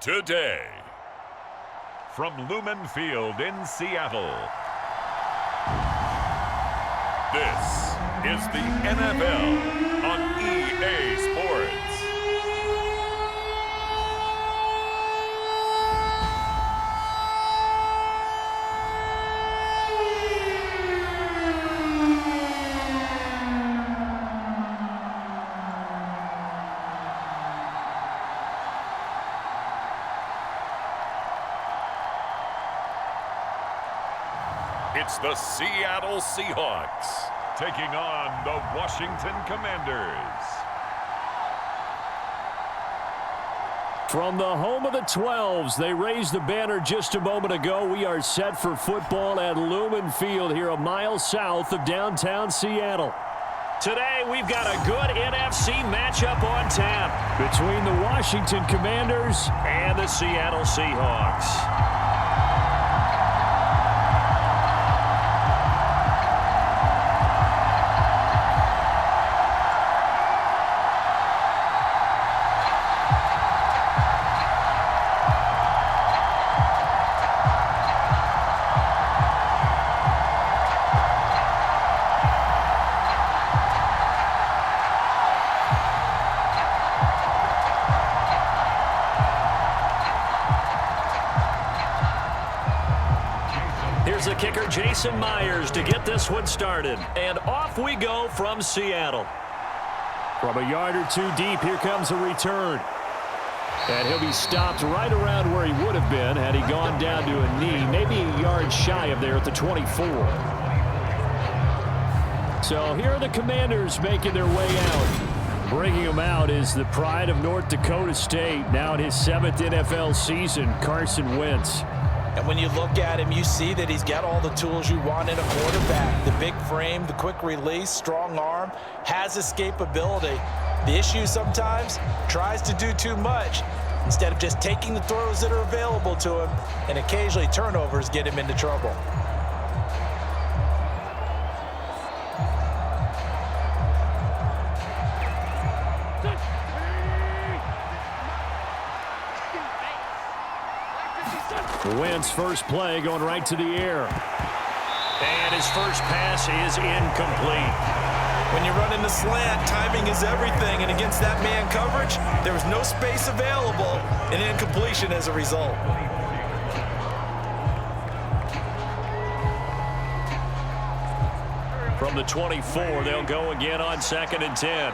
today. From Lumen Field in Seattle, this is the NFL on EA Sports. It's the Seattle Seahawks taking on the Washington Commanders. From the home of the 12s, they raised the banner just a moment ago. We are set for football at Lumen Field here a mile south of downtown Seattle. Today, we've got a good NFC matchup on tap between the Washington Commanders and the Seattle Seahawks. Here's the kicker, Jason Myers, to get this one started. And off we go from Seattle. From a yard or two deep, here comes a return. And he'll be stopped right around where he would have been had he gone down to a knee, maybe a yard shy of there at the 24. So here are the Commanders making their way out. Bringing him out is the pride of North Dakota State, now in his 7th NFL season, Carson Wentz. And when you look at him, you see that he's got all the tools you want in a quarterback. The big frame, the quick release, strong arm, has escapability. The issue sometimes, tries to do too much instead of just taking the throws that are available to him, and occasionally turnovers get him into trouble. Wentz first play going right to the air. And his first pass is incomplete. When you're running the slant, timing is everything, and against that man coverage, there was no space available, and incompletion as a result. From the 24, they'll go again on 2nd and 10.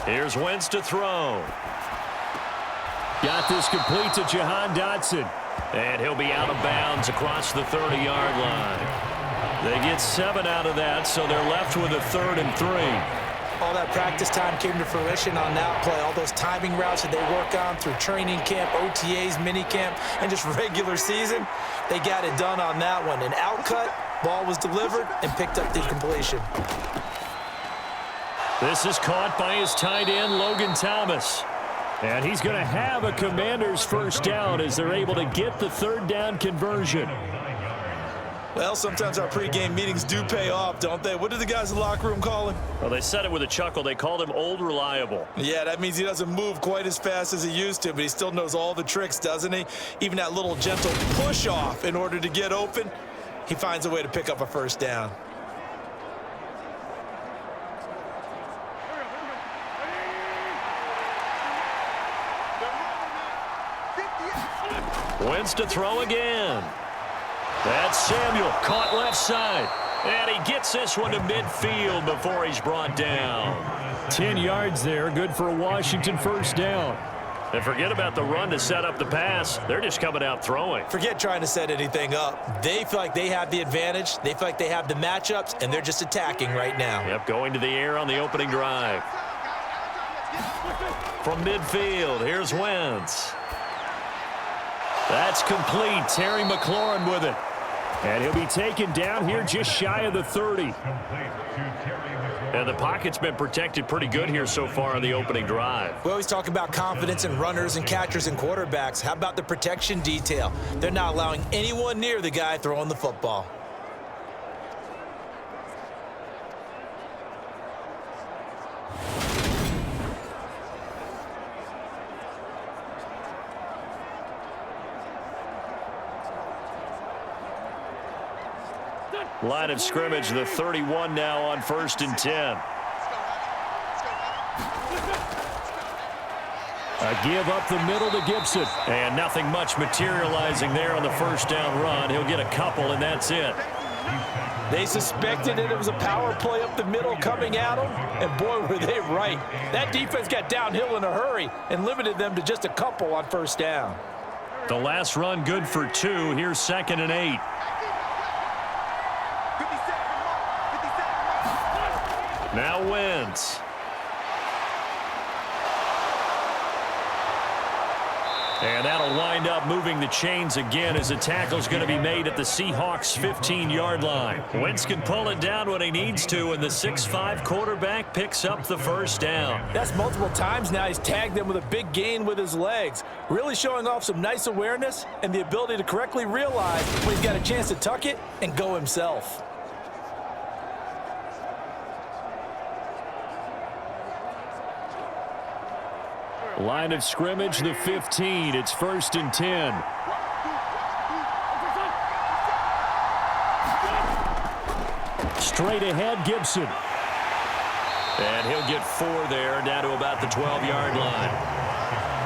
Here's Wentz to throw. Got this complete to Jahan Dotson. And he'll be out of bounds across the 30-yard line. They get 7 out of that, so they're left with a 3rd and 3. All that practice time came to fruition on that play. All those timing routes that they work on through training camp, OTAs, minicamp, and just regular season, they got it done on that one. An outcut, ball was delivered, and picked up the completion. This is caught by his tight end, Logan Thomas. And he's going to have a Commanders first down as they're able to get the 3rd down conversion. Well, sometimes our pregame meetings do pay off, don't they? What did the guys in the locker room call him? Well, they said it with a chuckle. They called him Old Reliable. Yeah, that means he doesn't move quite as fast as he used to, but he still knows all the tricks, doesn't he? Even that little gentle push-off in order to get open, he finds a way to pick up a first down. Wentz to throw again. That's Samuel, caught left side. And he gets this one to midfield before he's brought down. 10 yards there, good for a Washington first down. And forget about the run to set up the pass. They're just coming out throwing. Forget trying to set anything up. They feel like they have the advantage. They feel like they have the matchups, and they're just attacking right now. Yep, going to the air on the opening drive. From midfield, here's Wentz. That's complete. Terry McLaurin with it. And he'll be taken down here just shy of the 30. And the pocket's been protected pretty good here so far on the opening drive. We always talk about confidence in runners and catchers and quarterbacks. How about the protection detail? They're not allowing anyone near the guy throwing the football. Line of scrimmage, the 31 now on 1st and 10. A give up the middle to Gibson. And nothing much materializing there on the first down run. He'll get a couple, and that's it. They suspected it was a power play up the middle coming at them, and boy, were they right. That defense got downhill in a hurry and limited them to just a couple on first down. The last run good for 2. Here's 2nd and 8. Now Wentz. And that'll wind up moving the chains again as the tackle's going to be made at the Seahawks 15-yard line. Wentz can pull it down when he needs to, and the 6'5 quarterback picks up the first down. That's multiple times now he's tagged them with a big gain with his legs, really showing off some nice awareness and the ability to correctly realize when he's got a chance to tuck it and go himself. Line of scrimmage, the 15. It's 1st and 10. Straight ahead, Gibson. And he'll get 4 there, down to about the 12-yard line.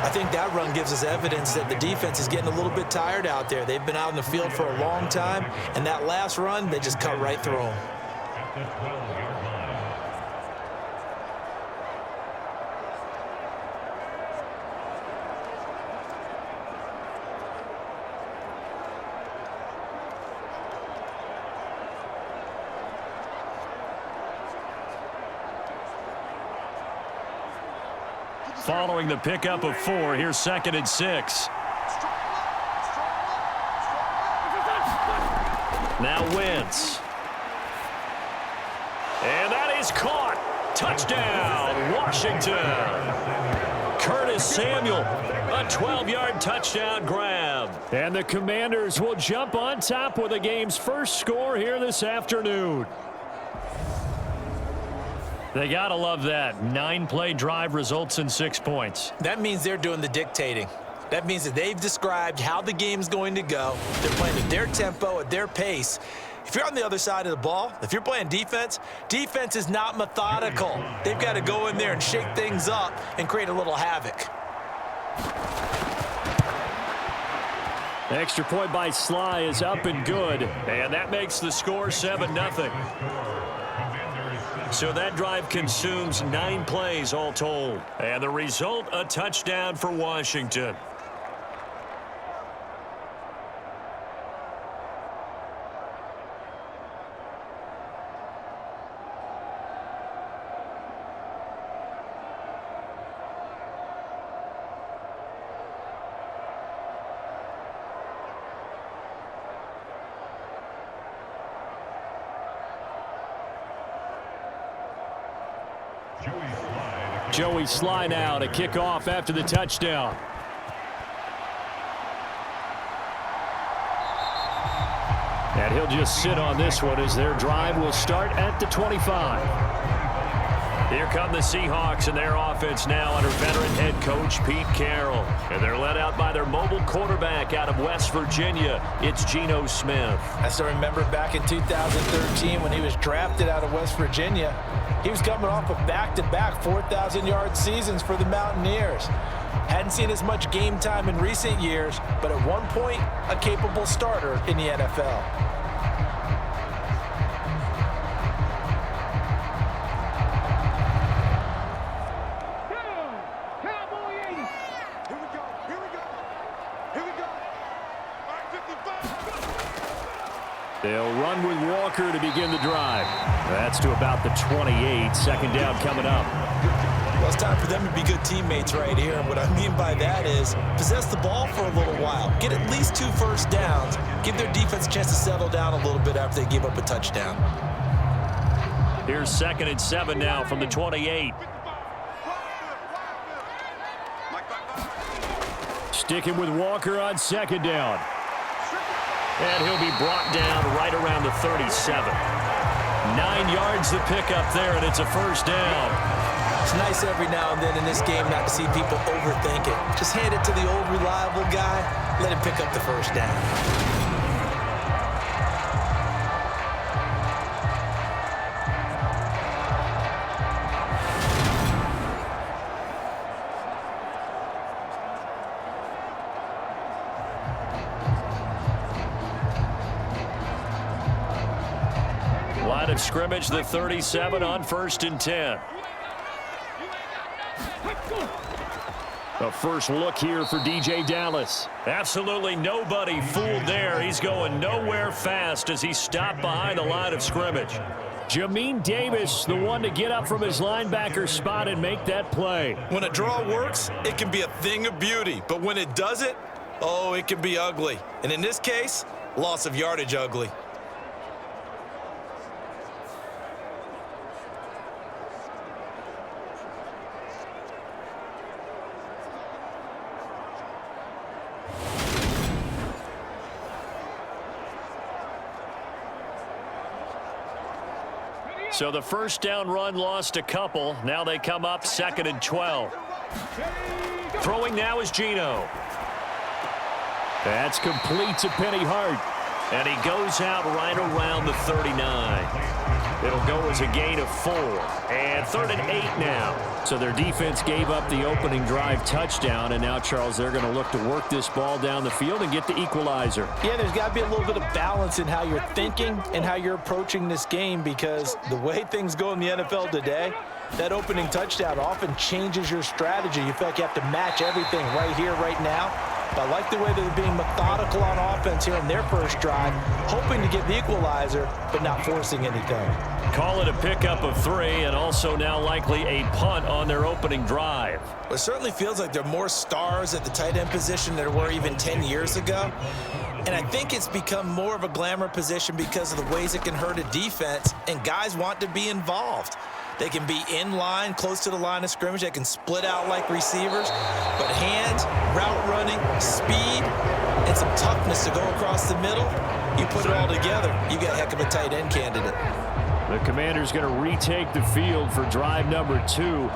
I think that run gives us evidence that the defense is getting a little bit tired out there. They've been out in the field for a long time, and that last run, they just cut right through them. Following the pickup of 4, here's 2nd and 6. Now Wentz. And that is caught. Touchdown, Washington. Curtis Samuel, a 12-yard touchdown grab. And the Commanders will jump on top with the game's first score here this afternoon. They got to love that. 9-play drive results in 6 points. That means they're doing the dictating. That means that they've described how the game's going to go. They're playing at their tempo, at their pace. If you're on the other side of the ball, if you're playing defense, defense is not methodical. They've got to go in there and shake things up and create a little havoc. Extra point by Sly is up and good. And that makes the score 7-0. So that drive consumes 9 plays all told. And the result, a touchdown for Washington. Joey Sly now to kick off after the touchdown. And he'll just sit on this one as their drive will start at the 25. Here come the Seahawks and their offense now under veteran head coach Pete Carroll. And they're led out by their mobile quarterback out of West Virginia. It's Geno Smith. I still remember back in 2013 when he was drafted out of West Virginia. He was coming off of back-to-back 4,000-yard seasons for the Mountaineers. Hadn't seen as much game time in recent years, but at one point, a capable starter in the NFL. They'll run with Walker to begin the drive. That's to about the 28. Second down coming up. Well, it's time for them to be good teammates right here. And what I mean by that is possess the ball for a little while. Get at least 2 first downs. Give their defense a chance to settle down a little bit after they give up a touchdown. Here's 2nd and 7 now from the 28. Sticking with Walker on 2nd down. And he'll be brought down right around the 37. 9 yards to pick up there, and it's a first down. It's nice every now and then in this game not to see people overthink it. Just hand it to the old reliable guy. Let him pick up the first down. of scrimmage, the 37 on 1st and 10. A first look here for DJ Dallas. Absolutely nobody fooled there. He's going nowhere fast as he stopped behind the line of scrimmage. Jamin Davis, the one to get up from his linebacker spot and make that play. When a draw works, it can be a thing of beauty. But when it doesn't, oh, it can be ugly. And in this case, loss of yardage ugly. So the first down run lost a couple. Now they come up 2nd and 12. Throwing now is Geno. That's complete to Penny Hart. And he goes out right around the 39. It'll go as a gain of 4. And 3rd and 8 now. So their defense gave up the opening drive touchdown. And now, Charles, they're going to look to work this ball down the field and get the equalizer. Yeah, there's got to be a little bit of balance in how you're thinking and how you're approaching this game, because the way things go in the NFL today, that opening touchdown often changes your strategy. You feel like you have to match everything right here, right now. But I like the way they're being methodical on offense here in their first drive, hoping to get the equalizer, but not forcing anything. Call it a pickup of 3, and also now likely a punt on their opening drive. Well, it certainly feels like there are more stars at the tight end position than there were even 10 years ago. And I think it's become more of a glamour position because of the ways it can hurt a defense, and guys want to be involved. They can be in line, close to the line of scrimmage. They can split out like receivers. But hands, route running, speed, and some toughness to go across the middle, you put it all together, you got a heck of a tight end candidate. The Commanders going to retake the field for drive number 2.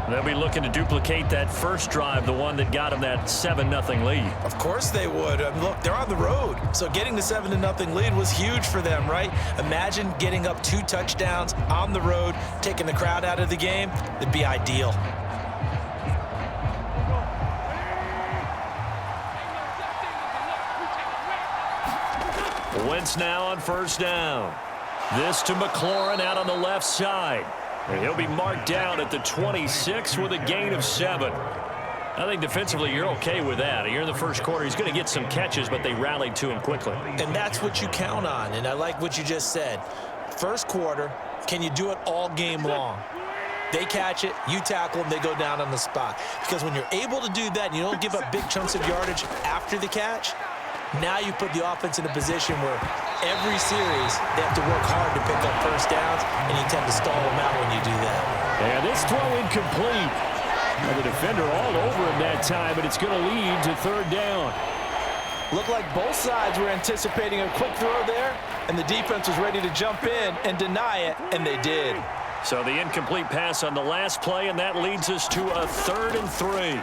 They'll be looking to duplicate that first drive, the one that got them that 7-0 lead. Of course they would. Look, they're on the road. So getting the 7-0 lead was huge for them, right? Imagine getting up 2 touchdowns on the road, taking the crowd out of the game. It'd be ideal. Wentz now on first down. This to McLaurin out on the left side. And he'll be marked down at the 26 with a gain of 7. I think defensively you're okay with that. Here in the first quarter, he's going to get some catches, but they rallied to him quickly. And that's what you count on, and I like what you just said. First quarter, can you do it all game long? They catch it, you tackle them, they go down on the spot. Because when you're able to do that and you don't give up big chunks of yardage after the catch, now you put the offense in a position where every series they have to work hard to pick up first downs, and you tend to stall them out when you do that. And this throw incomplete. And the defender all over him that time, but it's going to lead to 3rd down. Looked like both sides were anticipating a quick throw there, and the defense was ready to jump in and deny it, and they did. So the incomplete pass on the last play, and that leads us to a 3rd and 3.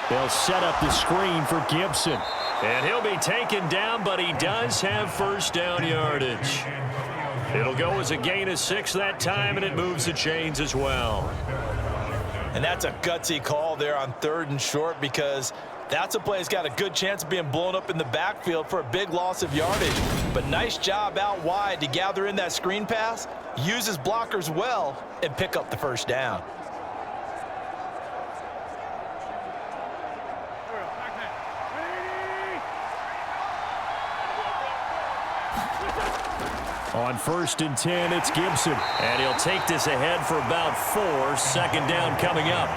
They'll set up the screen for Gibson. And he'll be taken down, but he does have first down yardage. It'll go as a gain of 6 that time, and it moves the chains as well. And that's a gutsy call there on 3rd and short, because that's a play that's got a good chance of being blown up in the backfield for a big loss of yardage. But nice job out wide to gather in that screen pass, use his blockers well, and pick up the first down. On 1st and 10, it's Gibson. And he'll take this ahead for about 4. 2nd down coming up.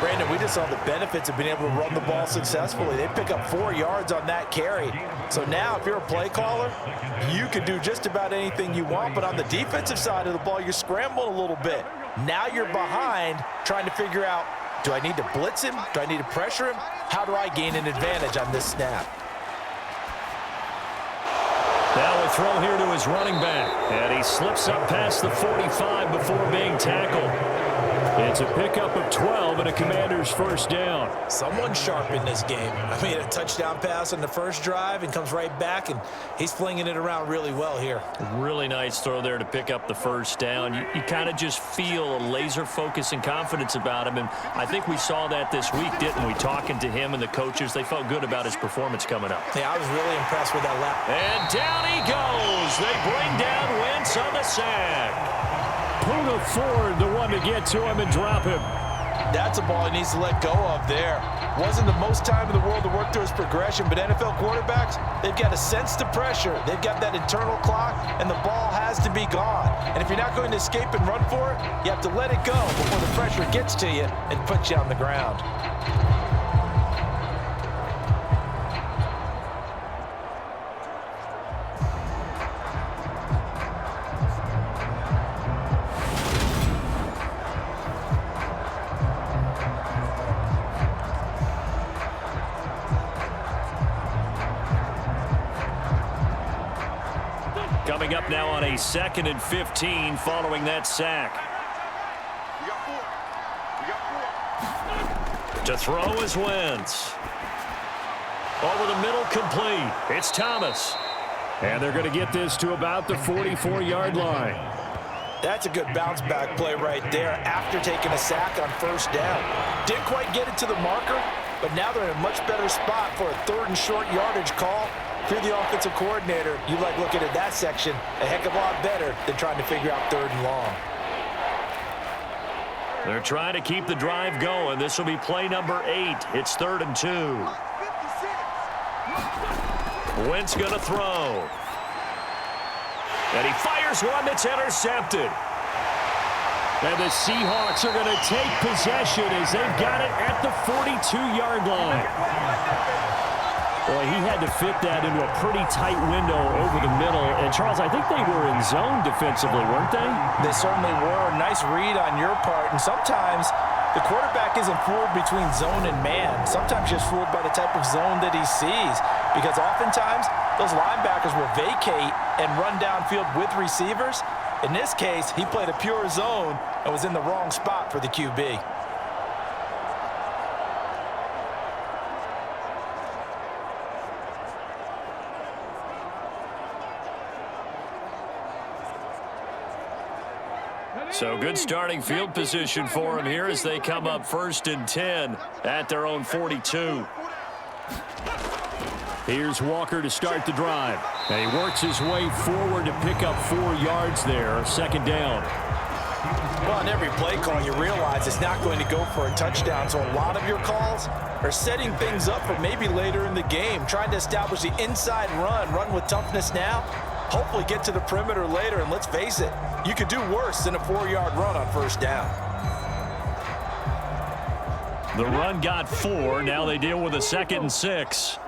Brandon, we just saw the benefits of being able to run the ball successfully. They pick up 4 yards on that carry. So now if you're a play caller, you can do just about anything you want. But on the defensive side of the ball, you're scrambling a little bit. Now you're behind trying to figure out, do I need to blitz him? Do I need to pressure him? How do I gain an advantage on this snap? Now a throw here to his running back. And he slips up past the 45 before being tackled. It's a pickup of 12 and a Commander's first down. Someone sharp in this game. I mean, a touchdown pass on the first drive and comes right back, and he's flinging it around really well here. Really nice throw there to pick up the first down. You kind of just feel a laser focus and confidence about him, and I think we saw that this week, didn't we? Talking to him and the coaches, they felt good about his performance coming up. Yeah, I was really impressed with that lap. And down he goes. They bring down Wentz on the sack. Puda Ford, the one to get to him and drop him. That's a ball he needs to let go of there. Wasn't the most time in the world to work through his progression, but NFL quarterbacks, they've got to sense the pressure. They've got that internal clock, and the ball has to be gone. And if you're not going to escape and run for it, you have to let it go before the pressure gets to you and puts you on the ground. Coming up now on a 2nd and 15 following that sack. To throw is Wentz. Over the middle, complete. It's Thomas. And they're going to get this to about the 44-yard line. That's a good bounce back play right there after taking a sack on first down. Didn't quite get it to the marker, but now they're in a much better spot for a 3rd and short yardage call. If you're the offensive coordinator, you like looking at that section a heck of a lot better than trying to figure out 3rd and long. They're trying to keep the drive going. This will be play number 8. It's 3rd and 2. Wentz going to throw. And he fires one that's intercepted. And the Seahawks are going to take possession as they've got it at the 42-yard line. Boy, he had to fit that into a pretty tight window over the middle. And, Charles, I think they were in zone defensively, weren't they? They certainly were. Nice read on your part. And sometimes the quarterback isn't fooled between zone and man. Sometimes just fooled by the type of zone that he sees. Because oftentimes, those linebackers will vacate and run downfield with receivers. In this case, he played a pure zone and was in the wrong spot for the QB. So good starting field position for him here as they come up 1st and 10 at their own 42. Here's Walker to start the drive. And he works his way forward to pick up 4 yards there. 2nd down. Well, on every play call, you realize it's not going to go for a touchdown. So a lot of your calls are setting things up for maybe later in the game, trying to establish the inside run with toughness now. Hopefully get to the perimeter later, and let's face it, you could do worse than a 4-yard run on first down. The run got 4. Now they deal with a 2nd and 6.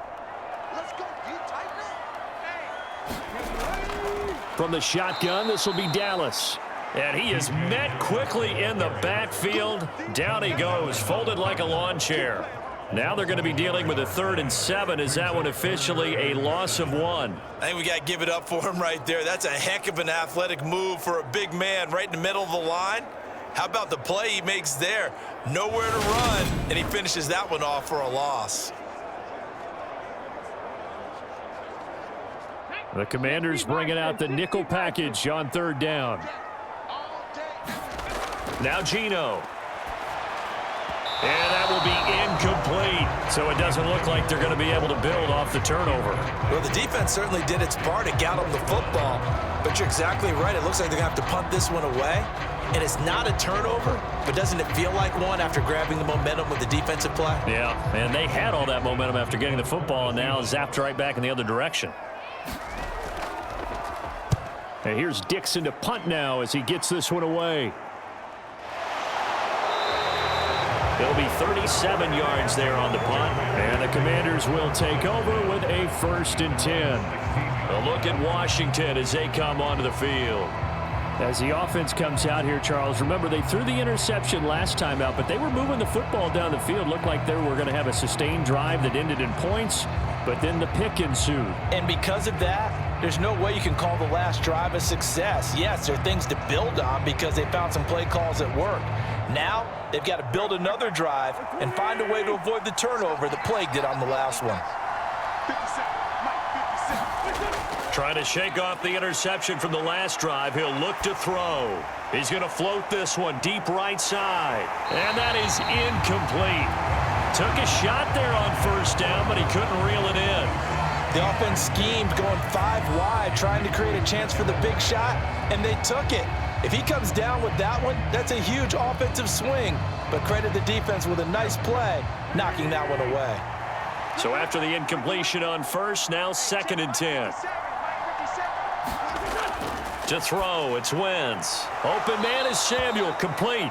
From the shotgun, this will be Dallas. And he is met quickly in the backfield. Down he goes, folded like a lawn chair. Now they're going to be dealing with a 3rd and 7. Is that one officially a loss of 1? I think we got to give it up for him right there. That's a heck of an athletic move for a big man right in the middle of the line. How about the play he makes there? Nowhere to run, and he finishes that one off for a loss. The Commanders bringing out the nickel package on 3rd down. Now Geno. And that will be incomplete. So it doesn't look like they're going to be able to build off the turnover. Well, the defense certainly did its part to get them the football. But you're exactly right. It looks like they're going to have to punt this one away. And it's not a turnover, but doesn't it feel like one after grabbing the momentum with the defensive play? Yeah, and they had all that momentum after getting the football, and now zapped right back in the other direction. And here's Dixon to punt now as he gets this one away. It'll be 37 yards there on the punt. And the Commanders will take over with a 1st and 10. A look at Washington as they come onto the field. As the offense comes out here, Charles, remember they threw the interception last time out, but they were moving the football down the field. Looked like they were going to have a sustained drive that ended in points, but then the pick ensued. And because of that, there's no way you can call the last drive a success. Yes, there are things to build on because they found some play calls that work. Now, they've got to build another drive and find a way to avoid the turnover that plagued it on the last one. Trying to shake off the interception from the last drive. He'll look to throw. He's going to float this one deep right side. And that is incomplete. Took a shot there on first down, but he couldn't reel it in. The offense schemed going 5 wide, trying to create a chance for the big shot, and they took it. If he comes down with that one, that's a huge offensive swing. But credit the defense with a nice play, knocking that one away. So after the incompletion on first, now 2nd and 10. To throw, it's Wentz. Open man is Samuel, complete.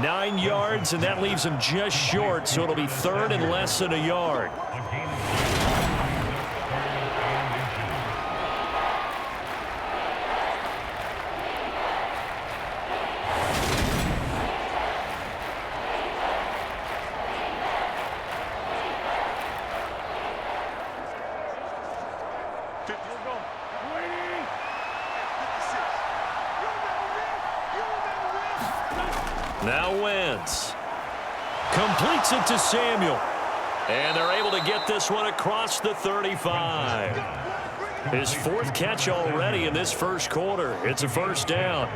9 yards, and that leaves him just short, so it'll be 3rd and less than a yard. Now Wentz completes it to Samuel. And they're able to get this one across the 35. His 4th catch already in this first quarter. It's a first down.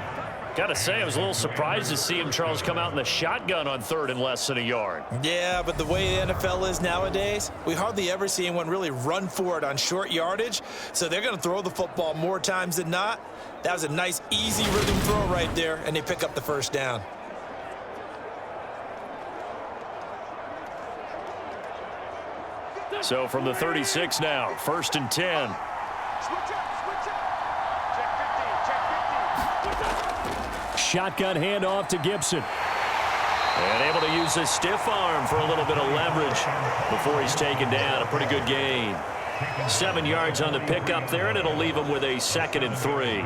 Got to say, I was a little surprised to see him, Charles, come out in the shotgun on 3rd and less than a yard. Yeah, but the way the NFL is nowadays, we hardly ever see anyone really run for it on short yardage. So they're going to throw the football more times than not. That was a nice, easy rhythm throw right there, and they pick up the first down. So from the 36 now, 1st and 10. Shotgun handoff to Gibson. And able to use his stiff arm for a little bit of leverage before he's taken down. A pretty good gain. 7 yards on the pickup there, and it'll leave him with a 2nd and 3.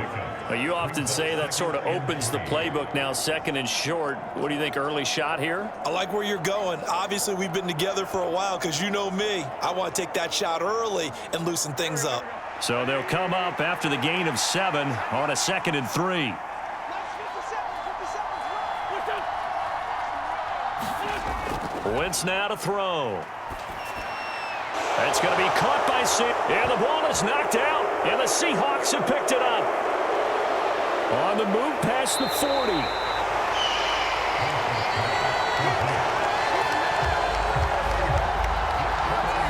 Now, you often say that sort of opens the playbook now, 2nd and short. What do you think, early shot here? I like where you're going. Obviously, we've been together for a while because you know me. I want to take that shot early and loosen things up. So they'll come up after the gain of 7 on a 2nd and 3. Wentz now to throw. That's going to be caught by Sam. And the ball is knocked out. And the Seahawks have picked it up. On the move past the 40.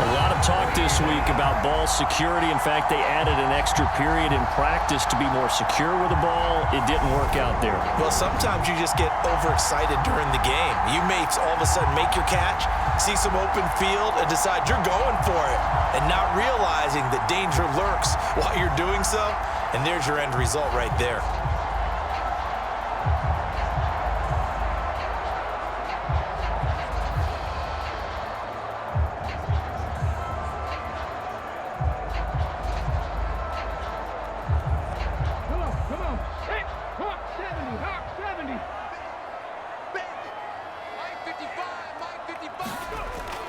A lot of talk this week about ball security. In fact, they added an extra period in practice to be more secure with the ball. It didn't work out there. Well, sometimes you just get overexcited during the game. You may all of a sudden make your catch, see some open field, and decide you're going for it, and not realizing that danger lurks while you're doing so, and there's your end result right there.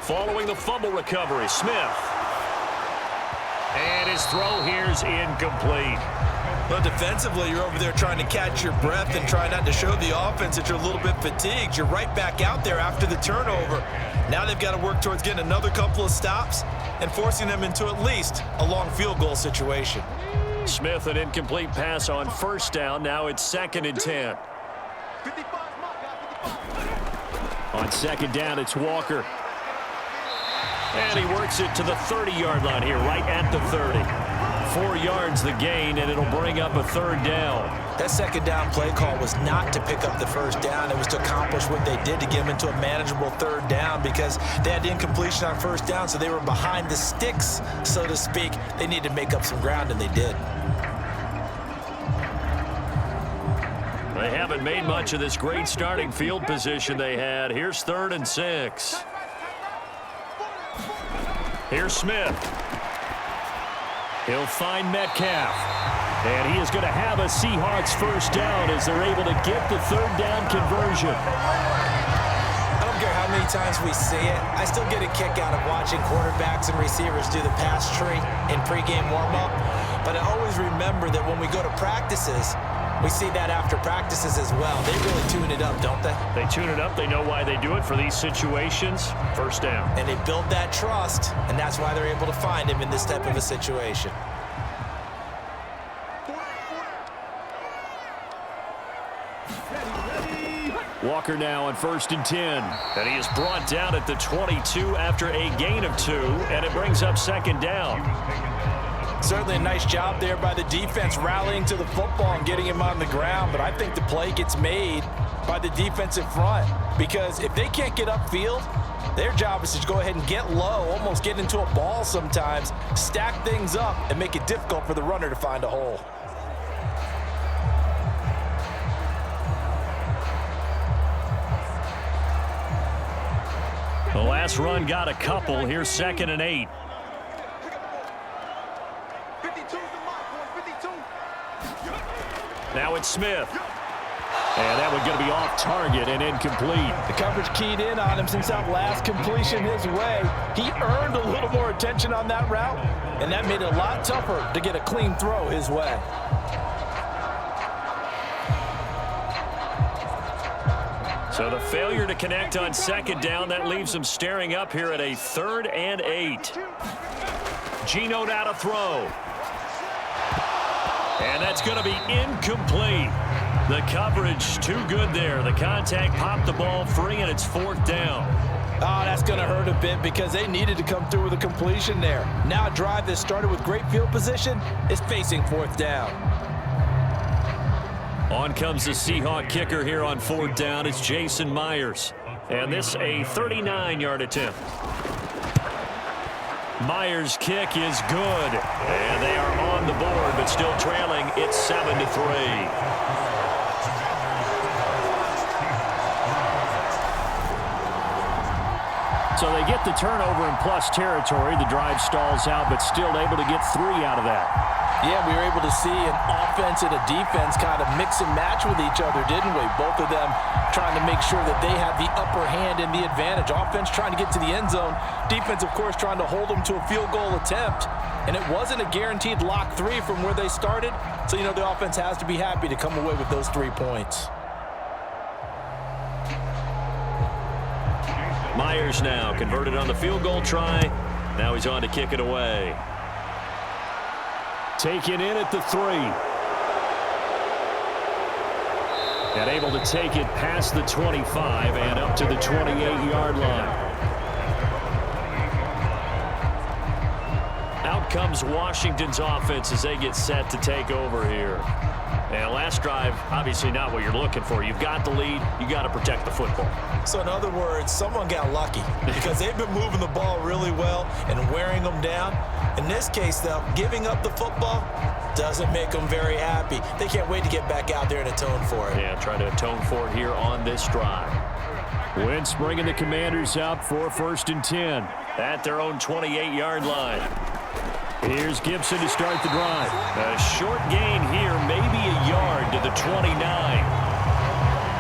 Following the fumble recovery, Smith. And his throw here's incomplete. But defensively, you're over there trying to catch your breath and try not to show the offense that you're a little bit fatigued. You're right back out there after the turnover. Now they've got to work towards getting another couple of stops and forcing them into at least a long field goal situation. Smith, an incomplete pass on first down. Now it's 2nd and 10. On 2nd down, it's Walker. And he works it to the 30-yard line here, right at the 30. 4 yards the gain, and it'll bring up a 3rd down. That 2nd down play call was not to pick up the first down. It was to accomplish what they did to get them into a manageable 3rd down because they had the incompletion on first down, so they were behind the sticks, so to speak. They needed to make up some ground, and they did. They haven't made much of this great starting field position they had. Here's 3rd and 6. Here's Smith. He'll find Metcalf. And he is going to have a Seahawks first down as they're able to get the 3rd down conversion. I don't care how many times we see it. I still get a kick out of watching quarterbacks and receivers do the pass tree in pregame warm-up. But I always remember that when we go to practices, we see that after practices as well. They really tune it up, don't they? They tune it up. They know why they do it for these situations. First down. And they build that trust, and that's why they're able to find him in this type of a situation. Walker now on 1st and 10. And he is brought down at the 22 after a gain of 2, and it brings up 2nd down. Certainly a nice job there by the defense rallying to the football and getting him on the ground, but I think the play gets made by the defensive front because if they can't get upfield, their job is to go ahead and get low, almost get into a ball sometimes, stack things up, and make it difficult for the runner to find a hole. The last run got a couple. Here's 2nd and 8. Now it's Smith. And that one's going to be off target and incomplete. The coverage keyed in on him since that last completion his way. He earned a little more attention on that route, and that made it a lot tougher to get a clean throw his way. So the failure to connect on 2nd down, that leaves him staring up here at a 3rd and 8. Geno now to throw. And that's going to be incomplete. The coverage too good there. The contact popped the ball free, and it's 4th down. Oh, that's going to hurt a bit because they needed to come through with a completion there. Now a drive that started with great field position is facing 4th down. On comes the Seahawk kicker here on 4th down. It's Jason Myers. And this a 39-yard attempt. Myers' kick is good. And they are on the board, but still trailing. It's 7-3. So they get the turnover in plus territory. The drive stalls out, but still able to get 3 out of that. Yeah, we were able to see an offense and a defense kind of mix and match with each other, didn't we? Both of them trying to make sure that they have the upper hand and the advantage. Offense trying to get to the end zone. Defense, of course, trying to hold them to a field goal attempt. And it wasn't a guaranteed lock 3 from where they started. So, you know, the offense has to be happy to come away with those 3 points. Myers now converted on the field goal try. Now he's on to kick it away. Taken in at the 3. And able to take it past the 25 and up to the 28-yard line. Out comes Washington's offense as they get set to take over here. And last drive, obviously not what you're looking for. You've got the lead. You got to protect the football. So in other words, someone got lucky because they've been moving the ball really well and wearing them down. In this case, though, giving up the football doesn't make them very happy. They can't wait to get back out there and atone for it. Yeah, try to atone for it here on this drive. Wentz bringing the Commanders out for 1st and 10 at their own 28-yard line. Here's Gibson to start the drive. A short gain here, maybe a yard to the 29.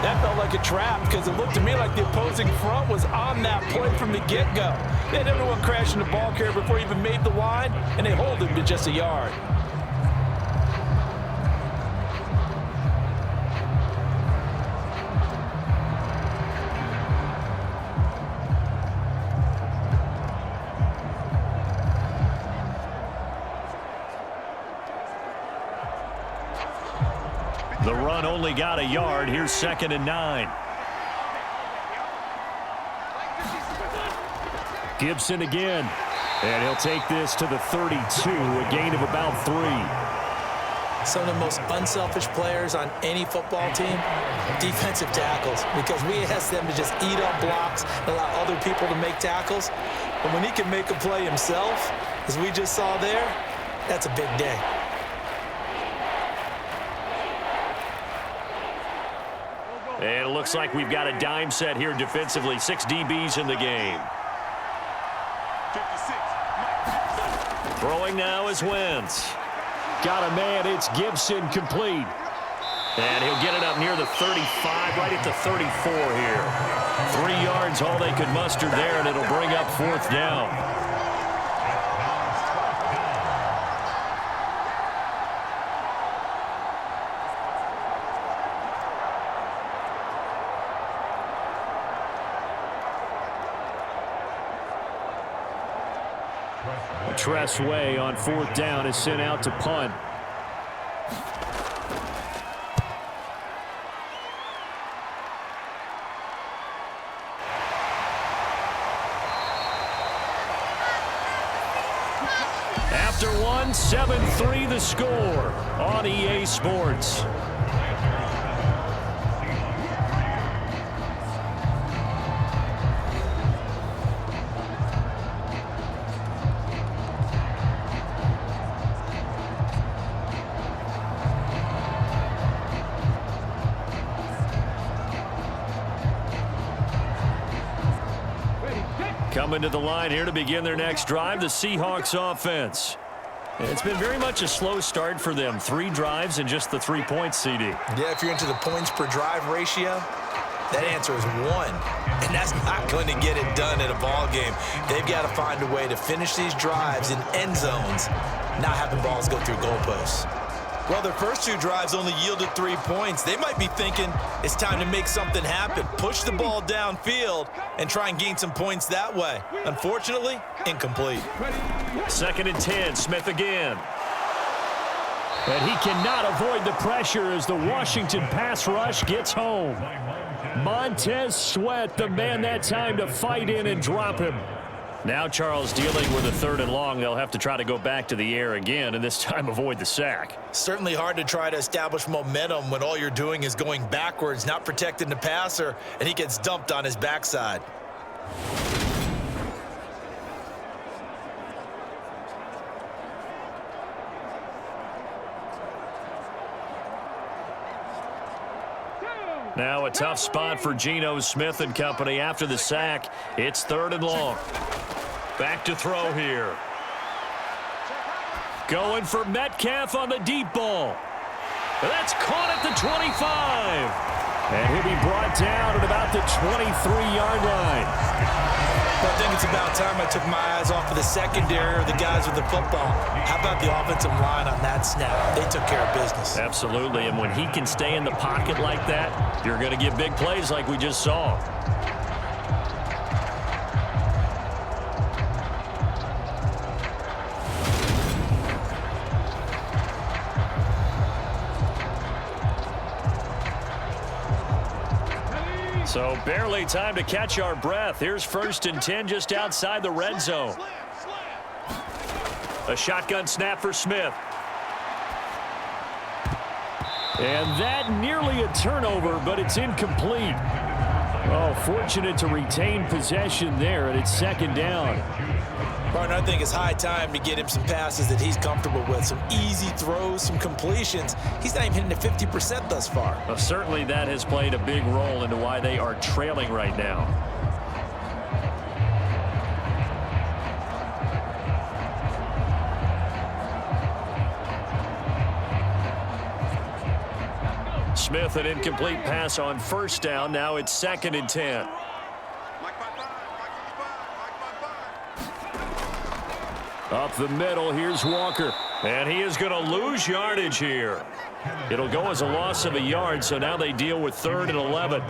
That felt like a trap because it looked to me like the opposing front was on that play from the get-go. They had everyone crashing the ball carrier before he even made the line, and they hold him to just a yard. The run only got a yard. Here's 2nd and 9. Gibson again. And he'll take this to the 32, a gain of about 3. Some of the most unselfish players on any football team, defensive tackles, because we ask them to just eat up blocks and allow other people to make tackles. But when he can make a play himself, as we just saw there, that's a big day. And it looks like we've got a dime set here defensively. 6 DBs in the game. Throwing now is Wentz. Got a man. It's Gibson complete. And he'll get it up near the 35, right at the 34 here. 3 yards, all they could muster there, and it'll bring up 4th down. Tress Way on 4th down is sent out to punt. After one, 7-3 the score on EA Sports. Coming to the line here to begin their next drive, the Seahawks offense. It's been very much a slow start for them. 3 drives and just the 3 points, CD. Yeah, if you're into the points per drive ratio, that answer is 1. And that's not going to get it done in a ball game. They've got to find a way to finish these drives in end zones, not have the balls go through goalposts. Well, their first 2 drives only yielded 3 points. They might be thinking it's time to make something happen. Push the ball downfield and try and gain some points that way. Unfortunately, incomplete. 2nd and 10, Smith again. And he cannot avoid the pressure as the Washington pass rush gets home. Montez Sweat, the man that time to fight in and drop him. Now Charles dealing with a 3rd and long. They'll have to try to go back to the air again and this time avoid the sack. Certainly hard to try to establish momentum when all you're doing is going backwards, not protecting the passer, and he gets dumped on his backside. Now a tough spot for Geno Smith and company after the sack. It's 3rd and long. Back to throw here. Going for Metcalf on the deep ball. That's caught at the 25. And he'll be brought down at about the 23-yard line. Well, I think it's about time I took my eyes off of the secondary or the guys with the football. How about the offensive line on that snap? They took care of business. Absolutely, and when he can stay in the pocket like that, you're going to get big plays like we just saw. So barely time to catch our breath. Here's 1st and 10 just outside the red zone. A shotgun snap for Smith. And that nearly a turnover, but it's incomplete. Oh, fortunate to retain possession there, and it's 2nd down. Partner, I think it's high time to get him some passes that he's comfortable with, some easy throws, some completions. He's not even hitting the 50% thus far. Well, certainly that has played a big role into why they are trailing right now. Smith, an incomplete pass on 1st down. Now it's 2nd and 10. Up the middle, here's Walker. And he is going to lose yardage here. It'll go as a loss of a yard, so now they deal with 3rd and 11.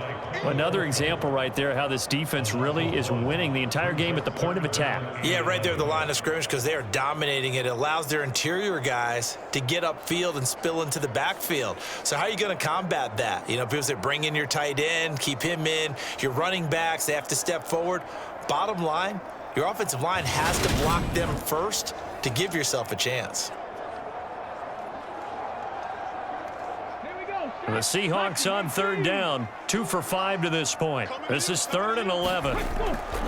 Another example right there how this defense really is winning the entire game at the point of attack. Yeah, right there at the line of scrimmage because they are dominating it. It allows their interior guys to get upfield and spill into the backfield. So how are you going to combat that? You know, people say bring in your tight end, keep him in. Your running backs, they have to step forward. Bottom line, your offensive line has to block them first to give yourself a chance. The Seahawks on 3rd down, 2 for 5 to this point. This is 3rd and 11.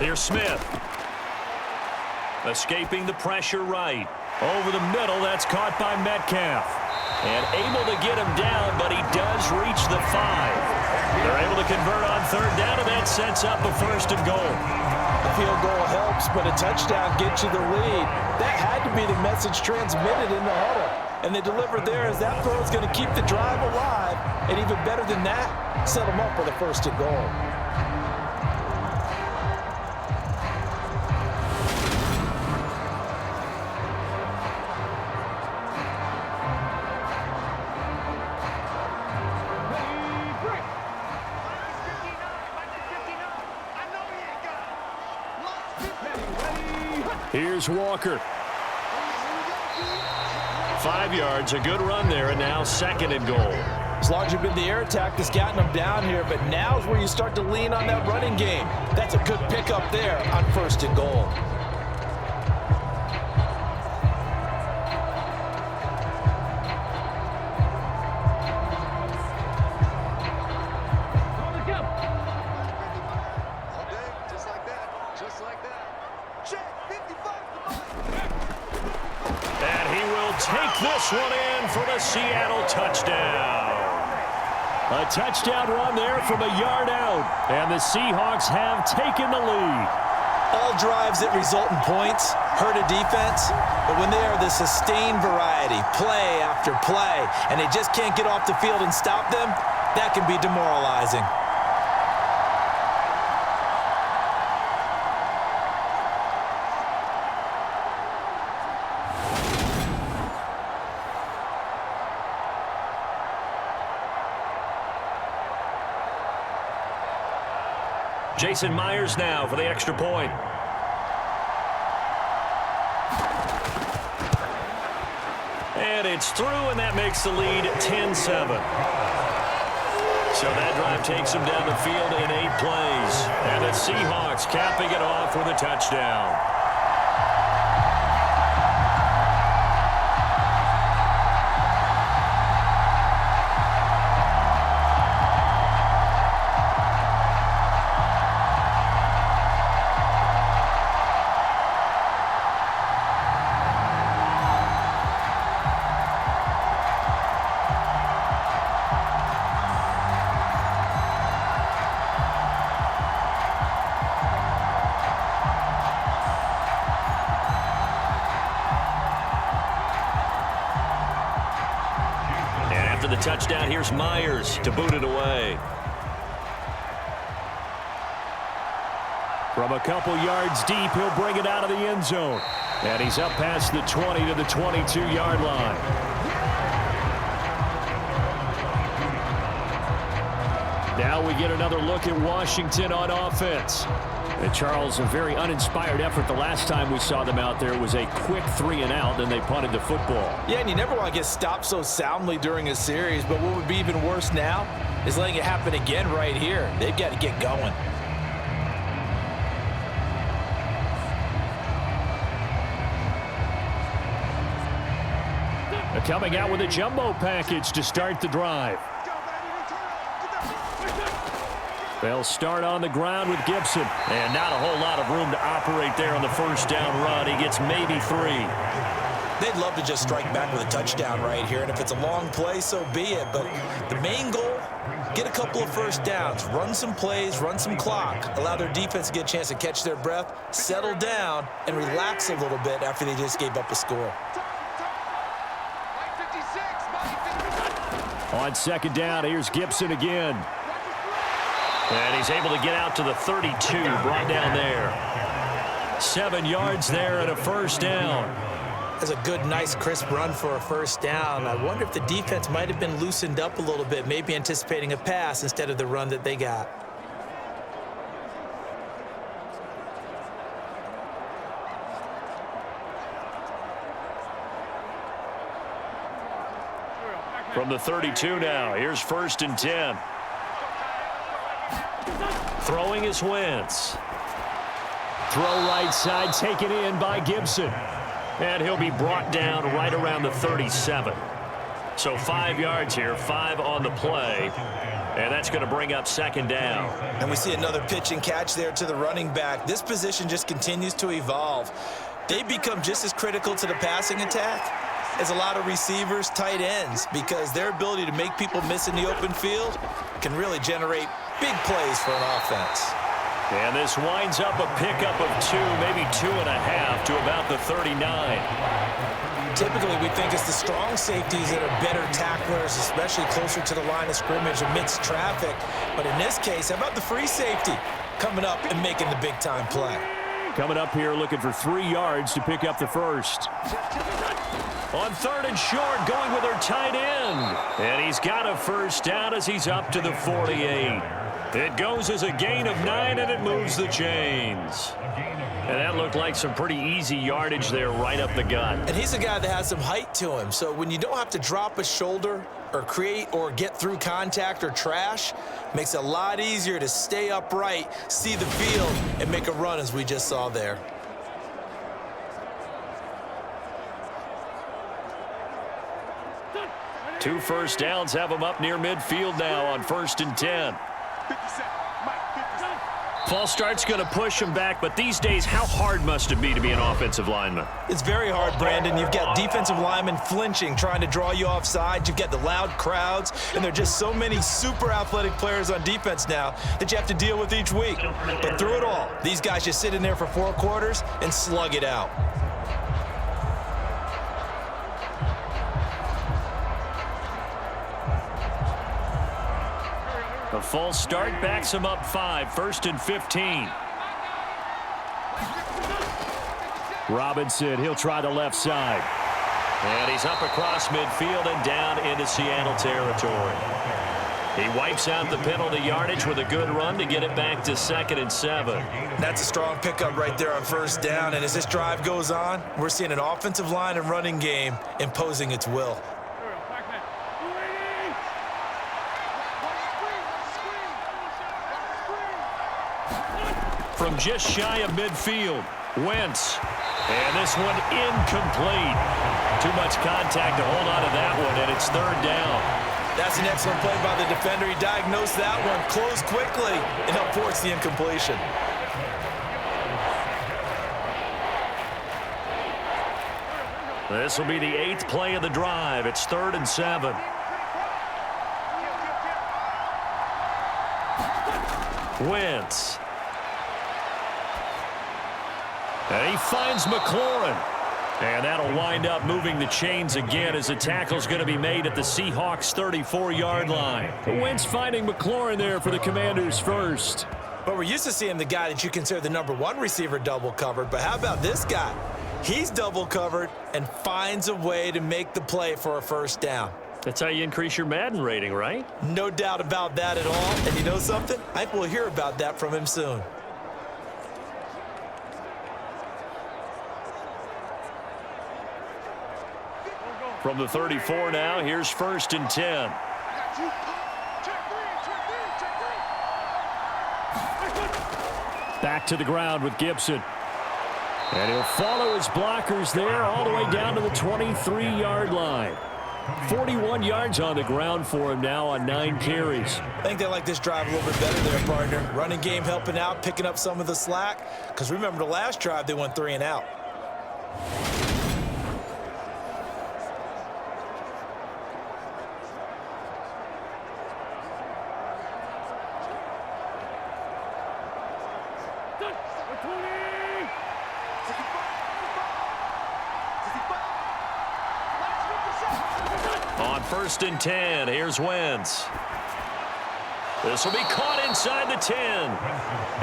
Here's Smith. Escaping the pressure right. Over the middle, that's caught by Metcalf. And able to get him down, but he does reach the 5. They're able to convert on 3rd down, and that sets up a 1st and goal. A field goal helps, but a touchdown gets you the lead. That had to be the message transmitted in the huddle. And they delivered there as that throw is going to keep the drive alive. And even better than that, set them up with a 1st and goal. Here's Walker. 5 yards, a good run there, and now 2nd and goal. It's largely been the air attack that's gotten them down here, but now's where you start to lean on that running game. That's a good pickup there on 1st and goal. Take this one in for the Seattle touchdown. A touchdown run there from a yard out, and the Seahawks have taken the lead. All drives that result in points hurt a defense, but when they are the sustained variety, play after play, and they just can't get off the field and stop them, that can be demoralizing. Jason Myers now for the extra point. And it's through, and that makes the lead 10-7. So that drive takes them down the field in 8 plays. And the Seahawks capping it off with a touchdown. The touchdown, here's Myers to boot it away. From a couple yards deep, he'll bring it out of the end zone. And he's up past the 20 to the 22-yard line. Now we get another look at Washington on offense. And Charles, a very uninspired effort. The last time we saw them out there was a quick 3-and-out, then they punted the football. Yeah, and you never want to get stopped so soundly during a series, but what would be even worse now is letting it happen again right here. They've got to get going. Coming out with a jumbo package to start the drive. They'll start on the ground with Gibson. And not a whole lot of room to operate there on the first down run. He gets maybe 3. They'd love to just strike back with a touchdown right here. And if it's a long play, so be it. But the main goal, get a couple of first downs. Run some plays, run some clock. Allow their defense to get a chance to catch their breath, settle down, and relax a little bit after they just gave up a score. On 2nd down, here's Gibson again. And he's able to get out to the 32, brought down there. 7 yards there and a first down. That's a good, nice, crisp run for a first down. I wonder if the defense might have been loosened up a little bit, maybe anticipating a pass instead of the run that they got. From the 32 now, here's 1st and 10. Throwing is Wentz. Throw right side, taken in by Gibson. And he'll be brought down right around the 37. So 5 yards here, 5 on the play. And that's going to bring up 2nd down. And we see another pitch and catch there to the running back. This position just continues to evolve. They become just as critical to the passing attack as a lot of receivers, tight ends, because their ability to make people miss in the open field can really generate big plays for an offense. And this winds up a pickup of 2, maybe 2.5 to about the 39. Typically, we think it's the strong safeties that are better tacklers, especially closer to the line of scrimmage amidst traffic. But in this case, how about the free safety coming up and making the big-time play? Coming up here looking for 3 yards to pick up the first. On 3rd and short, going with their tight end. And he's got a first down as he's up to the 48. It goes as a gain of 9, and it moves the chains. And that looked like some pretty easy yardage there right up the gut. And he's a guy that has some height to him. So when you don't have to drop a shoulder or create or get through contact or trash, makes it a lot easier to stay upright, see the field, and make a run as we just saw there. Two first downs have them up near midfield now on 1st and 10. False start's going to push him back, but these days, how hard must it be to be an offensive lineman? It's very hard, Brandon. You've got defensive linemen flinching, trying to draw you offside. You've got the loud crowds, and there are just so many super athletic players on defense now that you have to deal with each week. But through it all, these guys just sit in there for 4 quarters and slug it out. A false start backs him up 5, 1st and 15. Robinson, he'll try the left side. And he's up across midfield and down into Seattle territory. He wipes out the penalty yardage with a good run to get it back to 2nd and 7. That's a strong pickup right there on 1st down. And as this drive goes on, we're seeing an offensive line and running game imposing its will. From just shy of midfield, Wentz. And this one incomplete. Too much contact to hold on to that one, and it's 3rd down. That's an excellent play by the defender. He diagnosed that one, closed quickly, and helped force the incompletion. This will be the 8th play of the drive. It's 3rd and 7. Wentz. And he finds McLaurin. And that'll wind up moving the chains again as the tackle's going to be made at the Seahawks 34-yard line. Wentz finding McLaurin there for the Commanders first. But we're used to seeing the guy that you consider the #1 receiver double covered. But how about this guy? He's double covered and finds a way to make the play for a 1st down. That's how you increase your Madden rating, right? No doubt about that at all. And you know something? I think we'll hear about that from him soon. From the 34 now, here's 1st and 10. Back to the ground with Gibson. And he'll follow his blockers there all the way down to the 23-yard line. 41 yards on the ground for him now on 9 carries. I think they like this drive a little bit better there, partner. Running game helping out, picking up some of the slack. Because remember the last drive, they went 3 and out. On 1st and 10, here's Wentz. This will be caught inside the 10.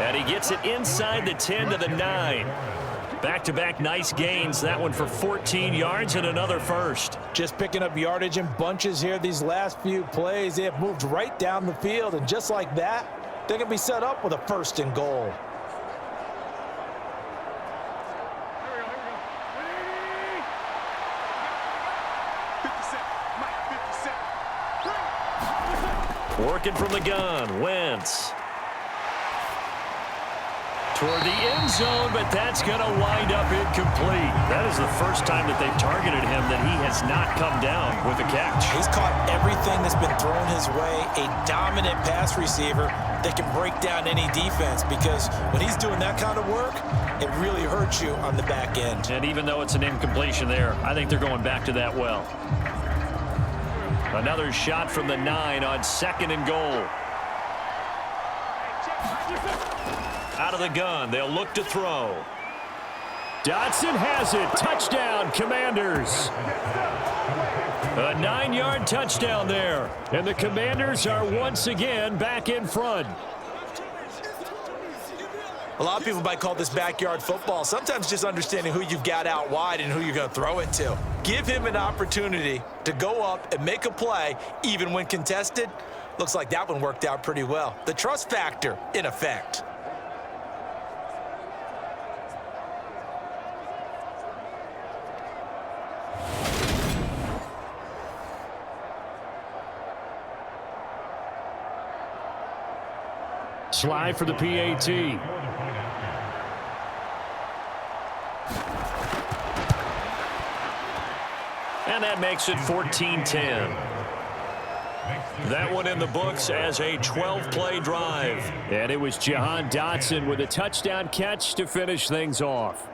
And he gets it inside the 10 to the 9. Back-to-back nice gains. That one for 14 yards and another first. Just picking up yardage in bunches here these last few plays. They have moved right down the field. And just like that, they're going to be set up with a 1st and goal. Working from the gun, Wentz. Toward the end zone, but that's going to wind up incomplete. That is the first time that they've targeted him that he has not come down with a catch. He's caught everything that's been thrown his way. A dominant pass receiver that can break down any defense, because when he's doing that kind of work, it really hurts you on the back end. And even though it's an incompletion there, I think they're going back to that well. Another shot from the 9 on 2nd and goal. Out of the gun, they'll look to throw. Dotson has it. Touchdown, Commanders. A 9-yard touchdown there. And the Commanders are once again back in front. A lot of people might call this backyard football. Sometimes just understanding who you've got out wide and who you're going to throw it to. Give him an opportunity to go up and make a play, even when contested. Looks like that one worked out pretty well. The trust factor in effect. Slide for the PAT. And that makes it 14-10. That one in the books as a 12-play drive. And it was Jahan Dotson with a touchdown catch to finish things off.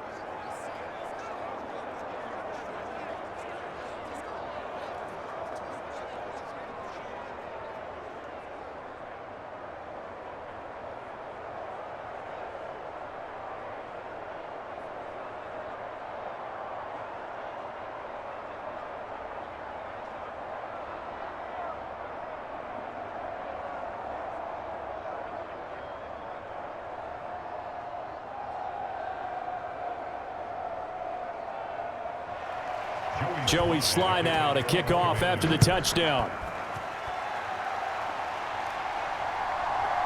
Joey slide out, a kickoff after the touchdown.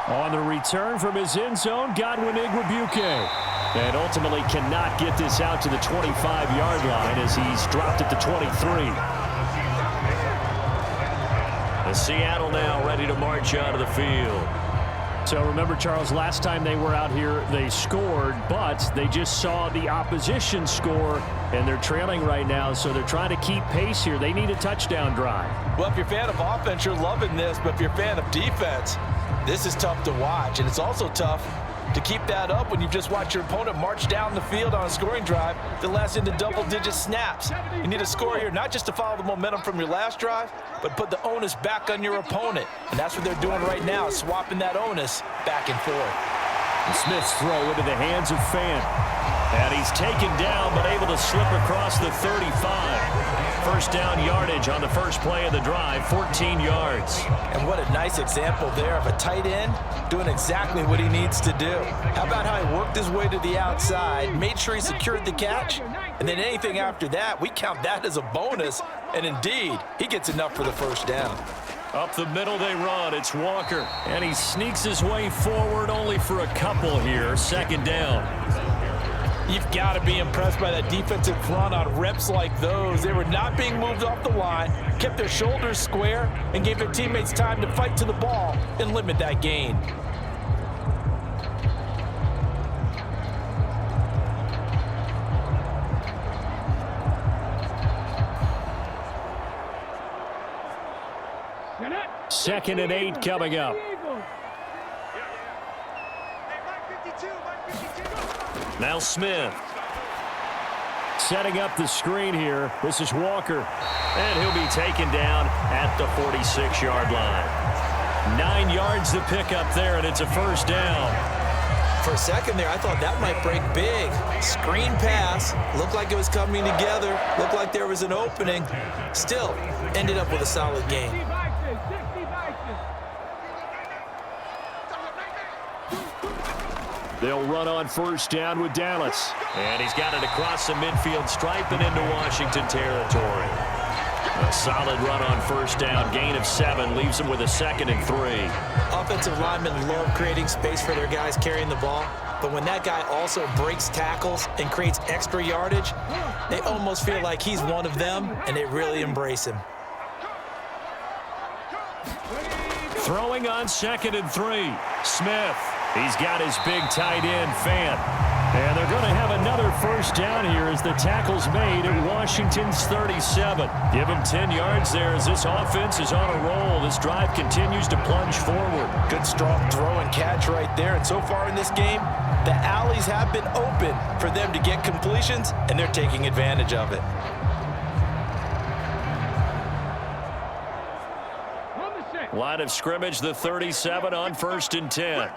On the return from his end zone, Godwin Igwebuike. And ultimately cannot get this out to the 25-yard line as he's dropped at the 23. And Seattle now ready to march out of the field. So remember, Charles, last time they were out here, they scored, but they just saw the opposition score, and they're trailing right now, so they're trying to keep pace here. They need a touchdown drive. Well, if you're a fan of offense, you're loving this, but if you're a fan of defense, this is tough to watch, and it's also tough to keep that up when you've just watched your opponent march down the field on a scoring drive that lasts into double-digit snaps. You need a score here, not just to follow the momentum from your last drive, but put the onus back on your opponent. And that's what they're doing right now, swapping that onus back and forth. And Smith's throw into the hands of Fan. And he's taken down, but able to slip across the 35. First down yardage on the first play of the drive, 14 yards. And what a nice example there of a tight end doing exactly what he needs to do. How about how he worked his way to the outside, made sure he secured the catch, and then anything after that, we count that as a bonus. And indeed, he gets enough for the first down. Up the middle they run. It's Walker. And he sneaks his way forward only for a couple here. Second down. You've got to be impressed by that defensive front on reps like those. They were not being moved off the line, kept their shoulders square, and gave their teammates time to fight to the ball and limit that gain. Second and 8 coming up. Now Smith. Setting up the screen here. This is Walker. And he'll be taken down at the 46-yard line. 9 yards to pick up there, and it's a first down. For a second there, I thought that might break big. Screen pass. Looked like it was coming together. Looked like there was an opening. Still, ended up with a solid gain. They'll run on first down with Dallas. And he's got it across the midfield stripe and into Washington territory. A solid run on first down. Gain of 7 leaves them with a 2nd and 3. Offensive linemen love creating space for their guys carrying the ball. But when that guy also breaks tackles and creates extra yardage, they almost feel like he's one of them, and they really embrace him. Throwing on 2nd and 3. Smith. He's got his big tight end, Fan. And they're going to have another first down here as the tackle's made at Washington's 37. Give him 10 yards there as this offense is on a roll. This drive continues to plunge forward. Good strong throw and catch right there. And so far in this game, the alleys have been open for them to get completions, and they're taking advantage of it. Line of scrimmage, the 37 on 1st and 10.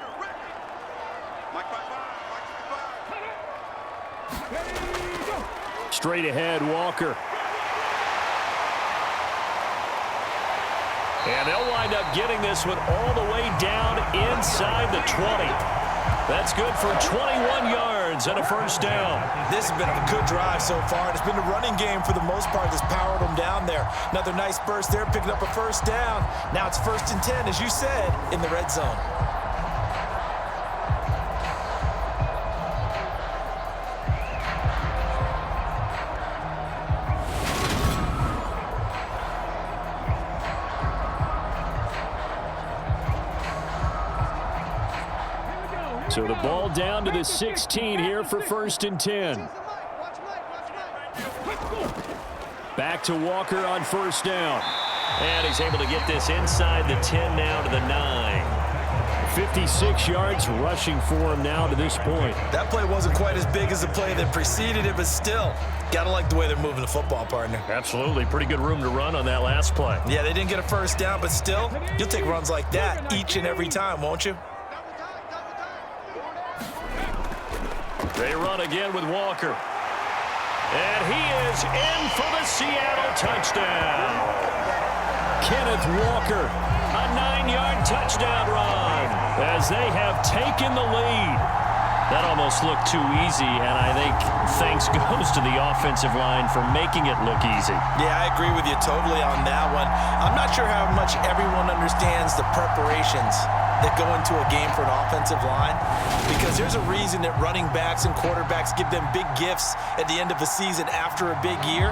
Straight ahead, Walker. And they'll wind up getting this one all the way down inside the 20. That's good for 21 yards and a first down. This has been a good drive so far. It's been a running game for the most part that's powered them down there. Another nice burst there, picking up a first down. Now it's 1st and 10, as you said, in the red zone. So the ball down to the 16 here for 1st and 10. Back to Walker on 1st down. And he's able to get this inside the 10 now to the 9. 56 yards rushing for him now to this point. That play wasn't quite as big as the play that preceded it, but still, got to like the way they're moving the football, partner. Absolutely. Pretty good room to run on that last play. Yeah, they didn't get a 1st down, but still, you'll take runs like that each and every time, won't you? They run again with Walker. And he is in for the Seattle touchdown. Kenneth Walker, a 9-yard touchdown run as they have taken the lead. That almost looked too easy, and I think thanks goes to the offensive line for making it look easy. Yeah, I agree with you totally on that one. I'm not sure how much everyone understands the preparations that go into a game for an offensive line, because there's a reason that running backs and quarterbacks give them big gifts at the end of a season after a big year.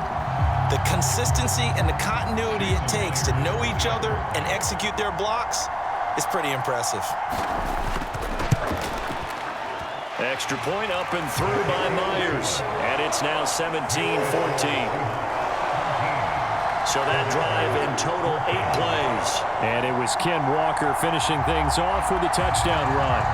The consistency and the continuity it takes to know each other and execute their blocks is pretty impressive. Extra point up and through by Myers. And it's now 17-14. So that drive in total 8 plays. And it was Ken Walker finishing things off with a touchdown run.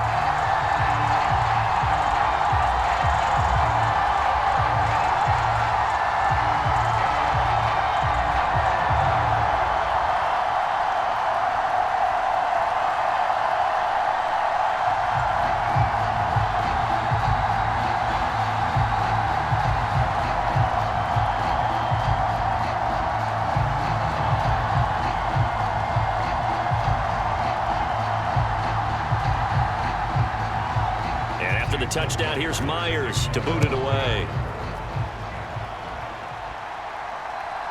The touchdown, here's Myers to boot it away.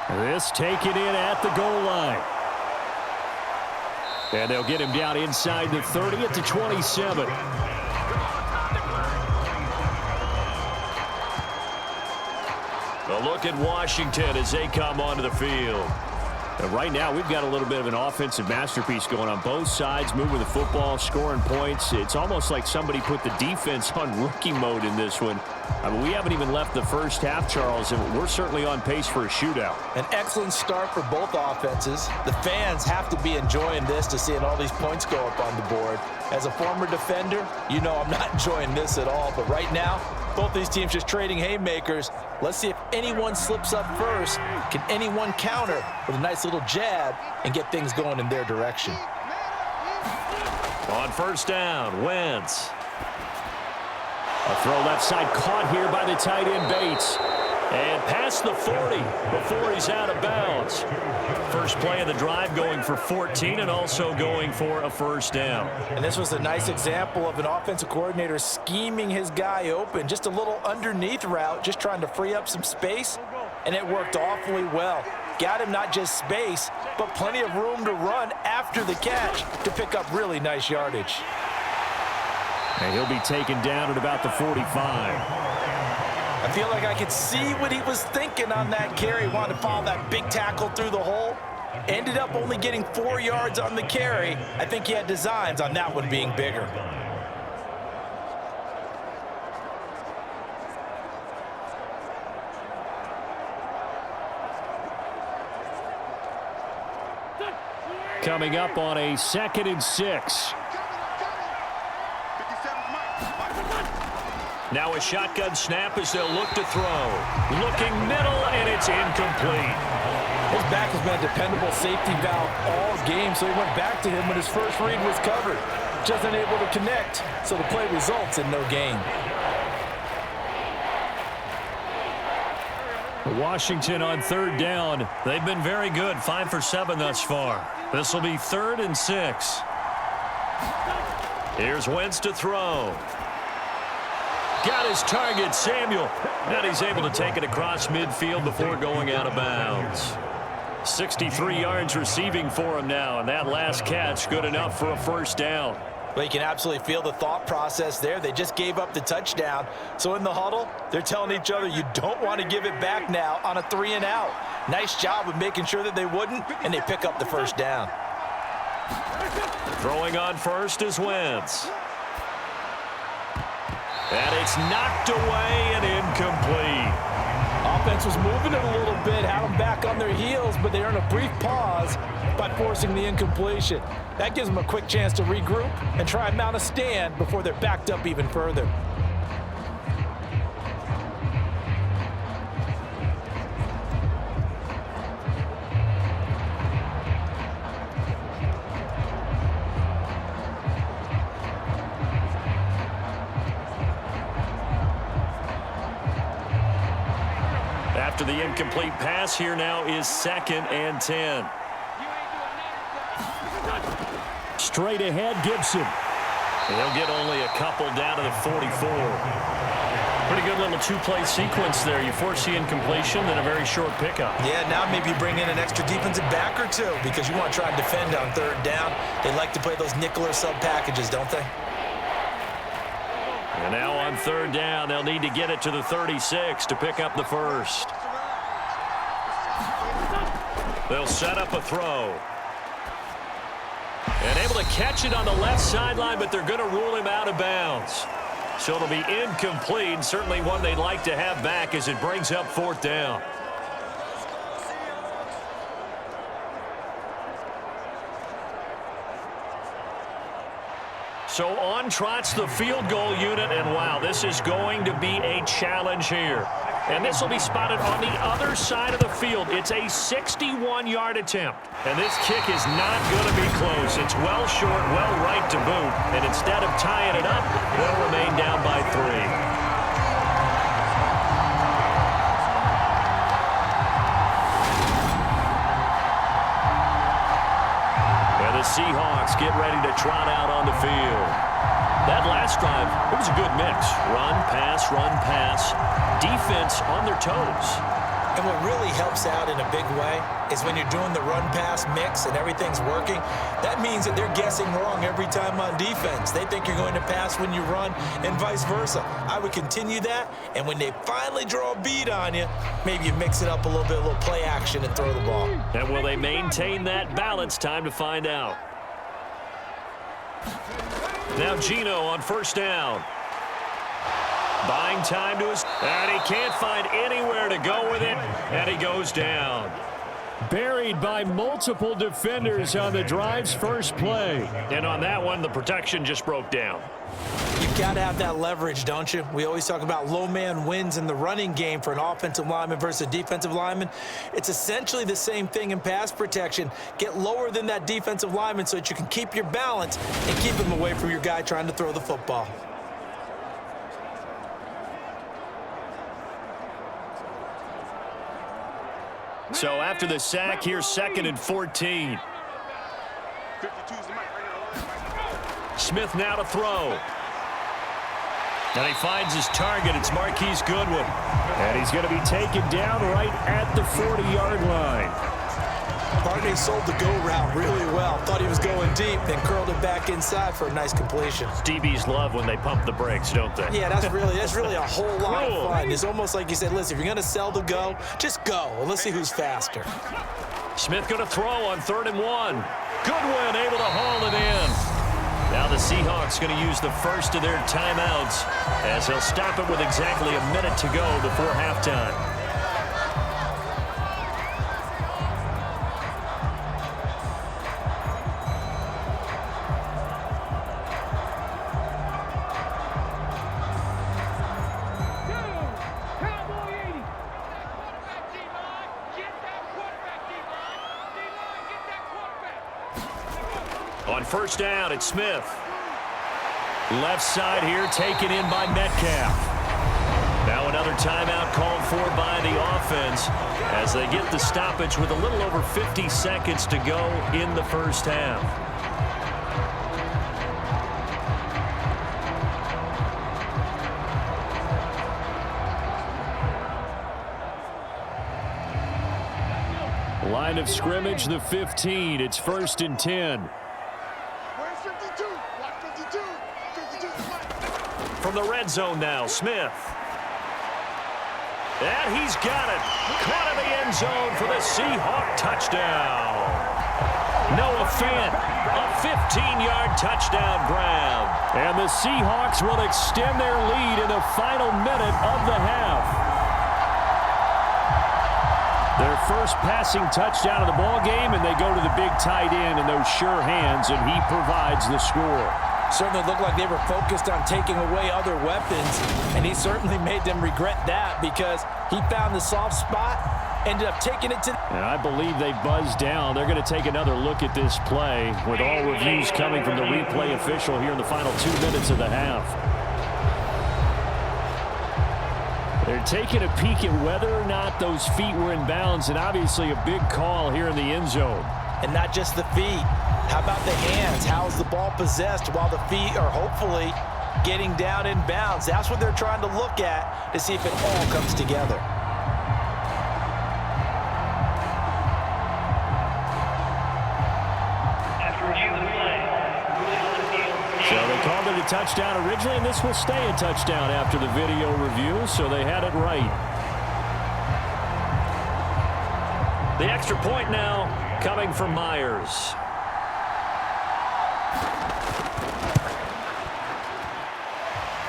This taken in at the goal line. And they'll get him down inside the 30 at the 27. A look at Washington as they come onto the field. And right now, we've got a little bit of an offensive masterpiece going on both sides, moving the football, scoring points. It's almost like somebody put the defense on rookie mode in this one. I mean, we haven't even left the first half, Charles, and we're certainly on pace for a shootout. An excellent start for both offenses. The fans have to be enjoying this to seeing all these points go up on the board. As a former defender, you know I'm not enjoying this at all. But right now, both these teams just trading haymakers. Let's see if anyone slips up first. Can anyone counter with a nice little jab and get things going in their direction? On 1st down, Wentz. A throw left side caught here by the tight end Bates. And past the 40 before he's out of bounds. First play of the drive going for 14 and also going for a 1st down. And this was a nice example of an offensive coordinator scheming his guy open. Just a little underneath route, just trying to free up some space. And it worked awfully well. Got him not just space, but plenty of room to run after the catch to pick up really nice yardage. And he'll be taken down at about the 45. I feel like I could see what he was thinking on that carry. Wanted to follow that big tackle through the hole. Ended up only getting 4 yards on the carry. I think he had designs on that one being bigger. Coming up on a 2nd and 6. Now a shotgun snap as they'll look to throw. Looking middle, and it's incomplete. His back has been a dependable safety valve all game, so he went back to him when his first read was covered. Just unable to connect, so the play results in no gain. Washington on 3rd down. They've been very good, 5 for 7 thus far. This will be 3rd and 6. Here's Wentz to throw. Got his target, Samuel. And he's able to take it across midfield before going out of bounds. 63 yards receiving for him now, and that last catch good enough for a 1st down. Well, you can absolutely feel the thought process there. They just gave up the touchdown. So in the huddle, they're telling each other you don't want to give it back now on a 3 and out. Nice job of making sure that they wouldn't, and they pick up the 1st down. Throwing on first is Wentz. And it's knocked away and incomplete. Offense was moving it a little bit, had them back on their heels, but they earned a brief pause by forcing the incompletion. That gives them a quick chance to regroup and try and mount a stand before they're backed up even further. After the incomplete pass, here now is 2nd and 10. Straight ahead, Gibson. They'll get only a couple down to the 44. Pretty good little two-play sequence there. You force the incompletion, then a very short pickup. Yeah, now maybe bring in an extra defensive back or two because you want to try and defend on 3rd down. They like to play those nickel or sub packages, don't they? And now on 3rd down, they'll need to get it to the 36 to pick up the first. They'll set up a throw. And able to catch it on the left sideline, but they're going to rule him out of bounds. So it'll be incomplete, certainly one they'd like to have back as it brings up 4th down. So on trots the field goal unit, and wow, this is going to be a challenge here. And this will be spotted on the other side of the field. It's a 61-yard attempt. And this kick is not going to be close. It's well short, well right to boot. And instead of tying it up, they'll remain down by 3. The Seahawks get ready to trot out on the field. That last drive, it was a good mix. Run, pass, defense on their toes. And what really helps out in a big way is when you're doing the run-pass mix and everything's working, that means that they're guessing wrong every time on defense. They think you're going to pass when you run and vice versa. I would continue that, and when they finally draw a bead on you, maybe you mix it up a little bit, a little play action and throw the ball. And will they maintain that balance? Time to find out. Now Gino on 1st down. Buying time to his, and he can't find anywhere to go with it, and he goes down. Buried by multiple defenders on the drive's first play. And on that one, the protection just broke down. You've got to have that leverage, don't you? We always talk about low man wins in the running game for an offensive lineman versus a defensive lineman. It's essentially the same thing in pass protection. Get lower than that defensive lineman so that you can keep your balance and keep him away from your guy trying to throw the football. So after the sack, here's 2nd and 14. Smith now to throw. And he finds his target. It's Marquise Goodwin. And he's going to be taken down right at the 40-yard line. Barney sold the go route really well. Thought he was going deep, then curled it back inside for a nice completion. DBs love when they pump the brakes, don't they? Yeah, that's really a whole lot of fun. It's almost like you said, listen, if you're going to sell the go, just go. And let's see who's faster. Smith going to throw on 3rd and 1. Goodwin able to haul it in. Now the Seahawks going to use the first of their timeouts as they'll stop it with exactly a minute to go before halftime. On 1st down, it's Smith. Left side here taken in by Metcalf. Now another timeout called for by the offense as they get the stoppage with a little over 50 seconds to go in the first half. Line of scrimmage, the 15. It's 1st and 10. From the red zone now, Smith. And he's got it. Caught in the end zone for the Seahawk touchdown. Noah Fant, a 15-yard touchdown grab. And the Seahawks will extend their lead in the final minute of the half. Their first passing touchdown of the ball game, and they go to the big tight end in those sure hands, and he provides the score. Certainly looked like they were focused on taking away other weapons, and he certainly made them regret that because he found the soft spot, ended up taking it to... And I believe they buzzed down. They're going to take another look at this play with all reviews coming from the replay official here in the final 2 minutes of the half. They're taking a peek at whether or not those feet were in bounds, and obviously a big call here in the end zone. And not just the feet. How about the hands? How is the ball possessed while the feet are hopefully getting down in bounds? That's what they're trying to look at to see if it all comes together. So they called it a touchdown originally, and this will stay a touchdown after the video review, so they had it right. The extra point now coming from Myers.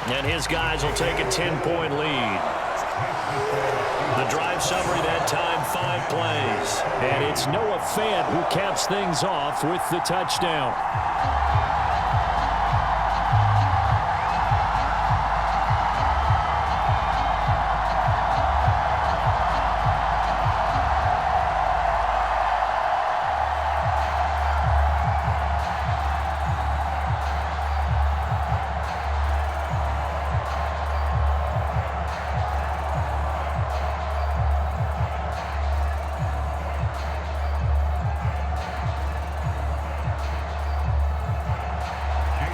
And his guys will take a 10-point lead. The drive summary that time, 5 plays. And it's Noah Fant who caps things off with the touchdown.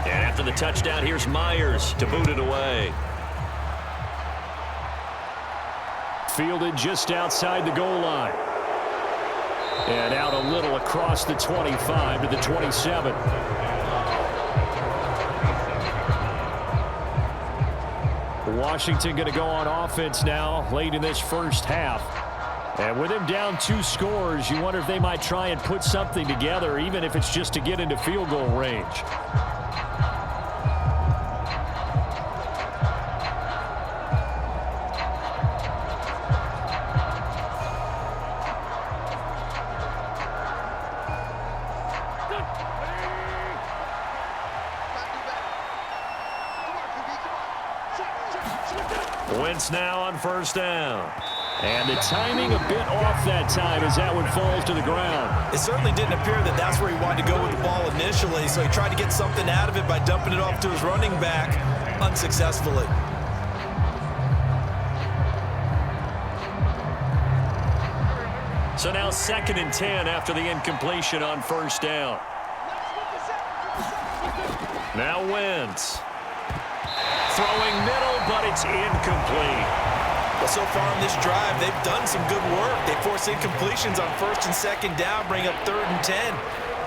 After the touchdown, here's Myers to boot it away. Fielded just outside the goal line. And out a little across the 25 to the 27. Washington going to go on offense now late in this first half. And with him down 2 scores, you wonder if they might try and put something together, even if it's just to get into field goal range. Wentz now on first down. And the timing a bit off that time as that one falls to the ground. It certainly didn't appear that that's where he wanted to go with the ball initially, so he tried to get something out of it by dumping it off to his running back unsuccessfully. So now 2nd and 10 after the incompletion on first down. Now Wentz. Throwing middle, but it's incomplete. Well, so far in this drive, they've done some good work. They force incompletions on 1st and 2nd down, bring up 3rd and 10.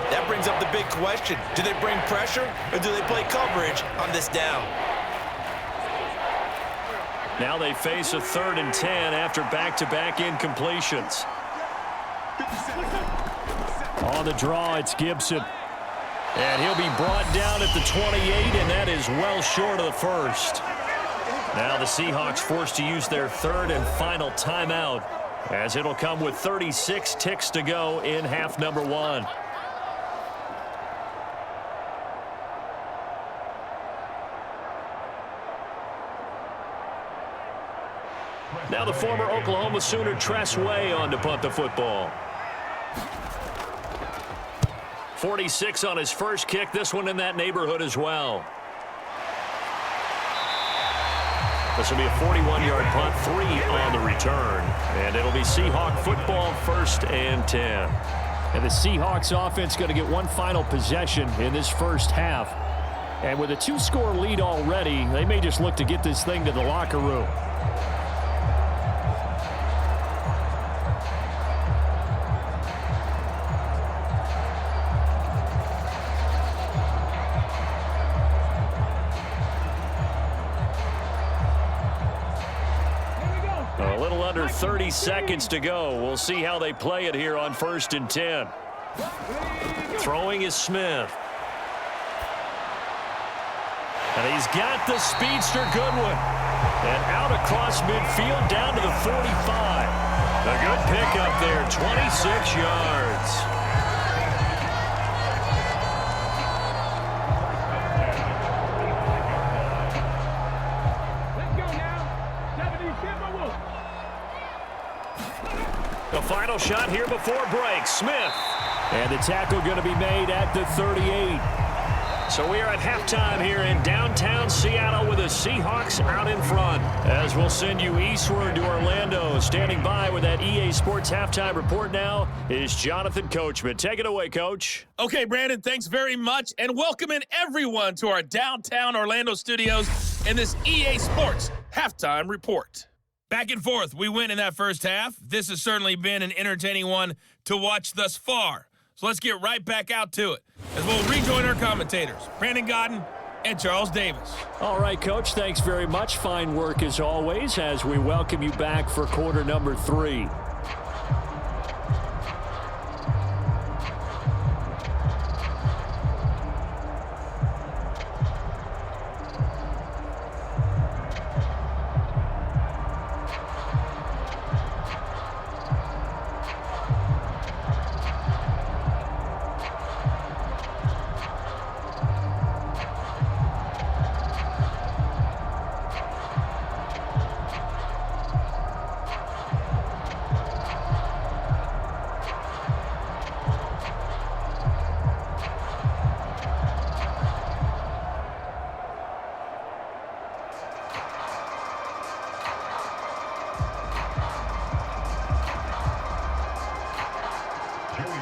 That brings up the big question. Do they bring pressure, or do they play coverage on this down? Now they face a 3rd and 10 after back-to-back incompletions. On the draw, it's Gibson. And he'll be brought down at the 28, and that is well short of the first. Now the Seahawks forced to use their 3rd and final timeout, as it'll come with 36 ticks to go in half number 1. Now the former Oklahoma Sooner Tress Way on to punt the football. 46 on his first kick. This one in that neighborhood as well. This will be a 41-yard punt, 3 on the return. And it'll be Seahawk football, 1st and 10. And the Seahawks offense going to get one final possession in this first half. And with a 2-score lead already, they may just look to get this thing to the locker room. A little under 30 seconds to go. We'll see how they play it here on 1st and 10. Throwing is Smith. And he's got the speedster Goodwin. And out across midfield down to the 45. A good pickup there, 26 yards. The final shot here before break, Smith. And the tackle going to be made at the 38. So we are at halftime here in downtown Seattle with the Seahawks out in front. As we'll send you eastward to Orlando. Standing by with that EA Sports halftime report now is Jonathan Coachman. Take it away, Coach. Okay, Brandon, thanks very much. And welcome in everyone to our downtown Orlando studios in this EA Sports halftime report. Back and forth, we win in that first half. This has certainly been an entertaining one to watch thus far. So let's get right back out to it as we'll rejoin our commentators, Brandon Godden and Charles Davis. All right, Coach, thanks very much. Fine work as always as we welcome you back for quarter number 3.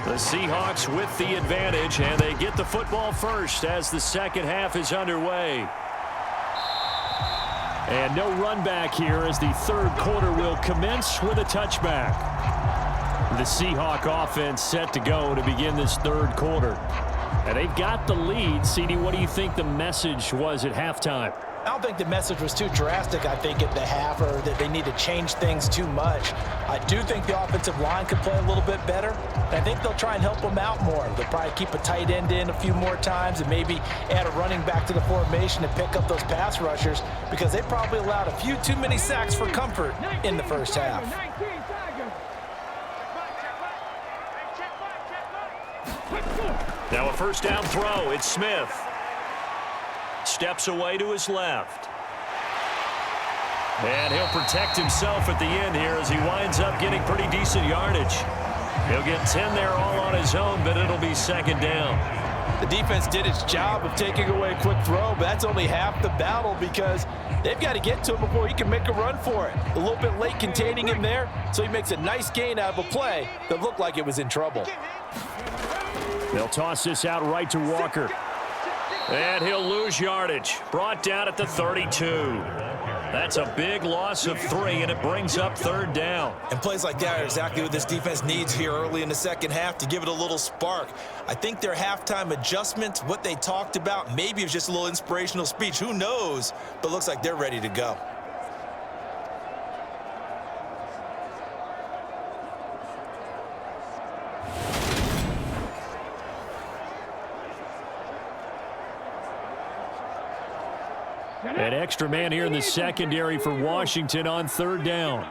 The Seahawks with the advantage, and they get the football first as the second half is underway. And no run back here as the third quarter will commence with a touchback. The Seahawk offense set to go to begin this third quarter. And they've got the lead. CD, what do you think the message was at halftime? I don't think the message was too drastic, I think, at the half, or that they need to change things too much. I do think the offensive line could play a little bit better. And I think they'll try and help them out more. They'll probably keep a tight end in a few more times and maybe add a running back to the formation and pick up those pass rushers because they probably allowed a few too many sacks for comfort in the first half. Now a first down throw. It's Smith. Steps away to his left. And he'll protect himself at the end here as he winds up getting pretty decent yardage. He'll get 10 there all on his own, but it'll be second down. The defense did its job of taking away a quick throw, but that's only half the battle because they've got to get to him before he can make a run for it. A little bit late containing him there, so he makes a nice gain out of a play that looked like it was in trouble. They'll toss this out right to Walker. And he'll lose yardage. Brought down at the 32. That's a big loss of 3, and it brings up third down. And plays like that are exactly what this defense needs here early in the second half to give it a little spark. I think their halftime adjustments, what they talked about, maybe it was just a little inspirational speech. Who knows? But looks like they're ready to go. An extra man here in the secondary for Washington on third down.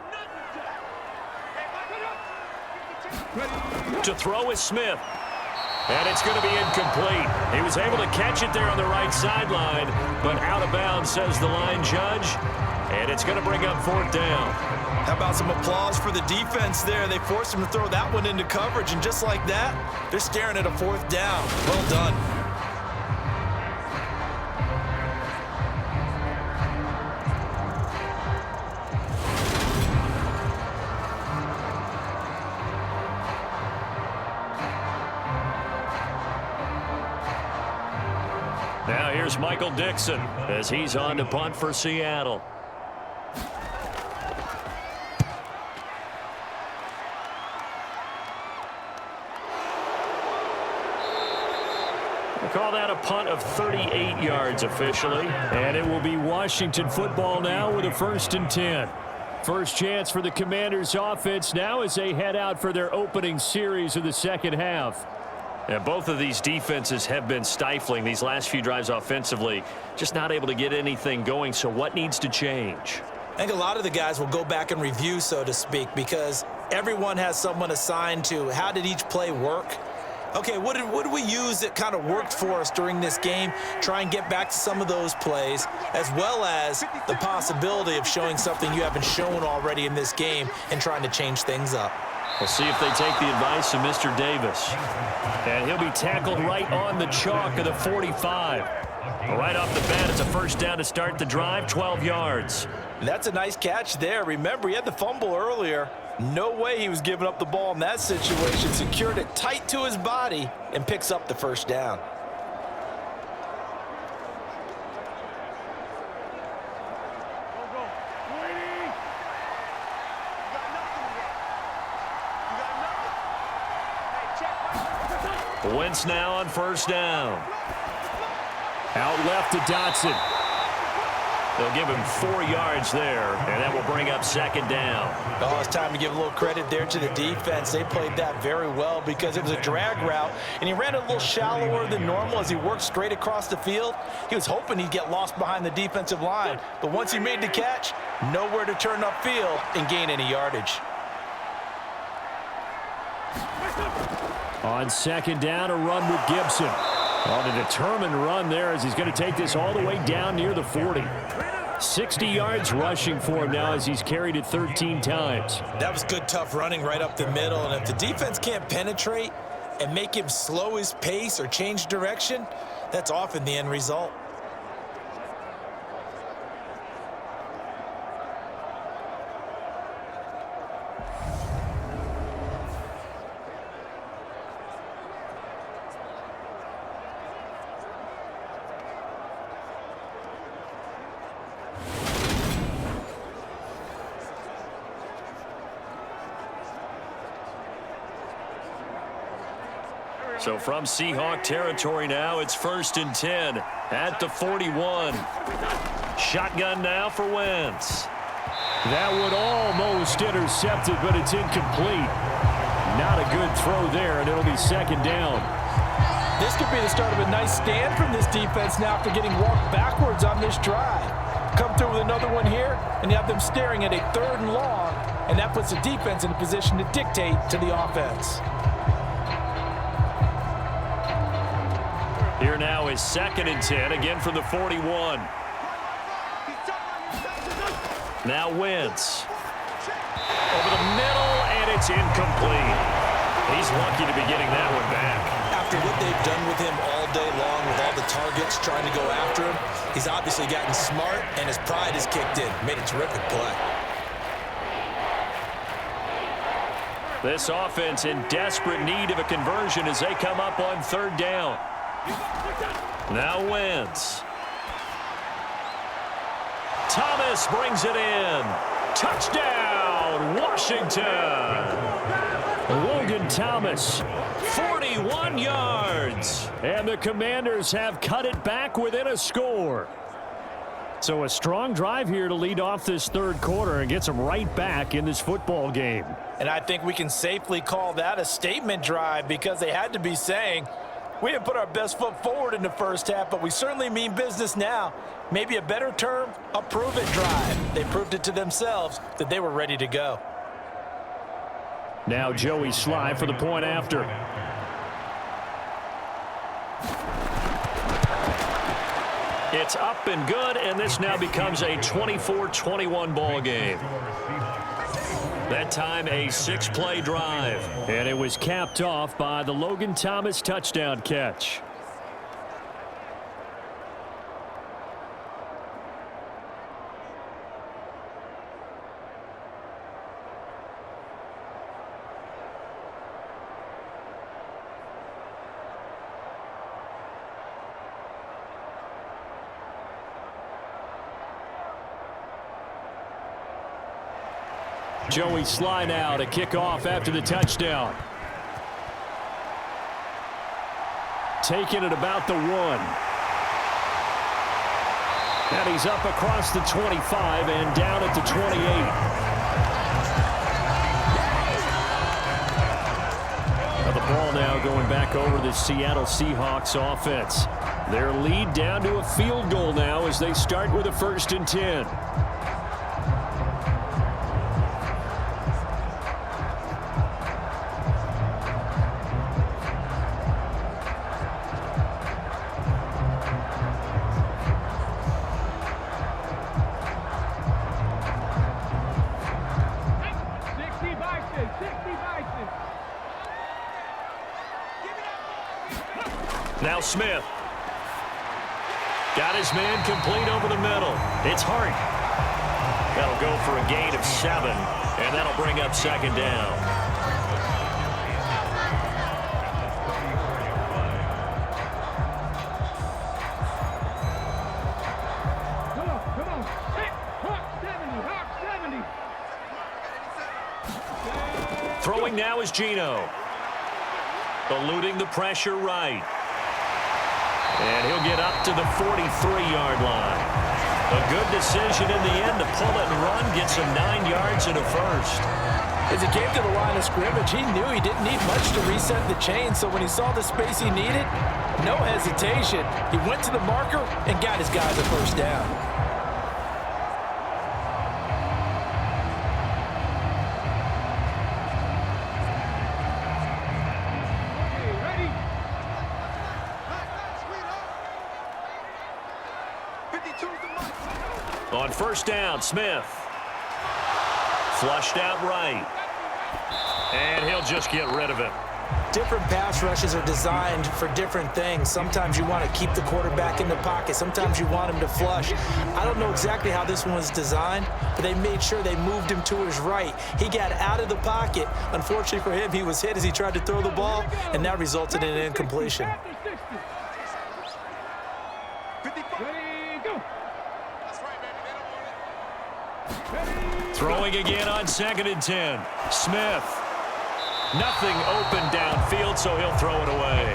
To throw is Smith. And it's going to be incomplete. He was able to catch it there on the right sideline, but out of bounds, says the line judge. And it's going to bring up fourth down. How about some applause for the defense there? They forced him to throw that one into coverage, and just like that, they're staring at a fourth down. Well done. Now here's Michael Dixon as he's on to punt for Seattle. We'll call that a punt of 38 yards officially. And it will be Washington football now with a 1st and 10. First chance for the Commanders offense now as they head out for their opening series of the second half. Yeah, both of these defenses have been stifling these last few drives offensively. Just not able to get anything going, so what needs to change? I think a lot of the guys will go back and review, so to speak, because everyone has someone assigned to how did each play work. Okay, what did we use that kind of worked for us during this game? Try and get back to some of those plays, as well as the possibility of showing something you haven't shown already in this game and trying to change things up. We'll see if they take the advice of Mr. Davis. And he'll be tackled right on the chalk of the 45. Right off the bat, it's a first down to start the drive, 12 yards. And that's a nice catch there. Remember, he had the fumble earlier. No way he was giving up the ball in that situation. Secured it tight to his body and picks up the first down. Wentz now on first down. Out left to Dotson. They'll give him 4 yards there, and that will bring up second down. Oh, it's time to give a little credit there to the defense. They played that very well because it was a drag route, and he ran a little shallower than normal as he worked straight across the field. He was hoping he'd get lost behind the defensive line, but once he made the catch, nowhere to turn upfield and gain any yardage. On second down, a run with Gibson. On a determined run there as he's going to take this all the way down near the 40. 60 yards rushing for him now as he's carried it 13 times. That was good, tough running right up the middle, and if the defense can't penetrate and make him slow his pace or change direction, that's often the end result. So from Seahawk territory now, it's 1st and 10 at the 41. Shotgun now for Wentz. That would almost intercept it, but it's incomplete. Not a good throw there, and it'll be second down. This could be the start of a nice stand from this defense now after getting walked backwards on this drive. Come through with another one here, and you have them staring at a 3rd and long, and that puts the defense in a position to dictate to the offense. Here now is 2nd and 10, again from the 41. Now Wentz. Over the middle, and it's incomplete. He's lucky to be getting that one back. After what they've done with him all day long with all the targets trying to go after him, he's obviously gotten smart, and his pride has kicked in. Made a terrific play. This offense in desperate need of a conversion as they come up on 3rd down. Now Wentz. Thomas brings it in. Touchdown, Washington. Logan Thomas, 41 yards. And the Commanders have cut it back within a score. So a strong drive here to lead off this 3rd quarter and gets them right back in this football game. And I think we can safely call that a statement drive because they had to be saying, we didn't put our best foot forward in the first half, but we certainly mean business now. Maybe a better term, a prove-it drive. They proved it to themselves that they were ready to go. Now Joey Sly for the point after. It's up and good, and this now becomes a 24-21 ball game. That time a 6-play drive. And it was capped off by the Logan Thomas touchdown catch. Joey Sly now to kick off after the touchdown. Taking it about the 1. And he's up across the 25 and down at the 28. the ball now going back over the Seattle Seahawks offense. Their lead down to a field goal now as they start with a 1st and 10. Now Smith. Got his man complete over the middle. It's Hart. That'll go for a gain of 7, and that'll bring up 2nd down. Come on. Hey, Hawk 70. Throwing now is Geno. Eluding the pressure right. And he'll get up to the 43-yard line. A good decision in the end to pull it and run, gets him 9 yards and a 1st. As he came to the line of scrimmage, he knew he didn't need much to reset the chain, so when he saw the space he needed, no hesitation. He went to the marker and got his guys a 1st down. On 1st down, Smith. Flushed out right. And he'll just get rid of it. Different pass rushes are designed for different things. Sometimes you want to keep the quarterback in the pocket. Sometimes you want him to flush. I don't know exactly how this one was designed, but they made sure they moved him to his right. He got out of the pocket. Unfortunately for him, he was hit as he tried to throw the ball, and that resulted in an incompletion. Throwing again on 2nd and 10. Smith. Nothing open downfield, so he'll throw it away.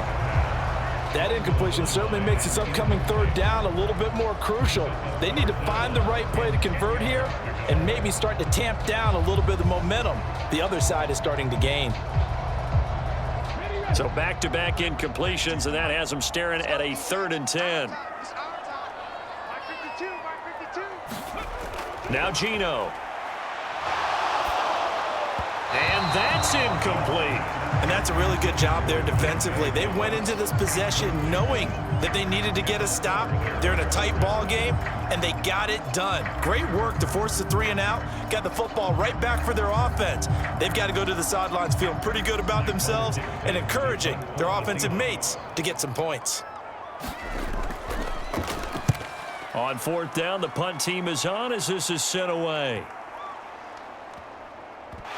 That incompletion certainly makes this upcoming 3rd down a little bit more crucial. They need to find the right play to convert here and maybe start to tamp down a little bit of the momentum. The other side is starting to gain. So back-to-back incompletions, and that has them staring at a 3rd and 10. Now Geno. And that's incomplete. And that's a really good job there defensively. They went into this possession knowing that they needed to get a stop. They're in a tight ball game, and they got it done. Great work to force the 3 and out. Got the football right back for their offense. They've got to go to the sidelines feeling pretty good about themselves and encouraging their offensive mates to get some points. On 4th down, the punt team is on as this is sent away.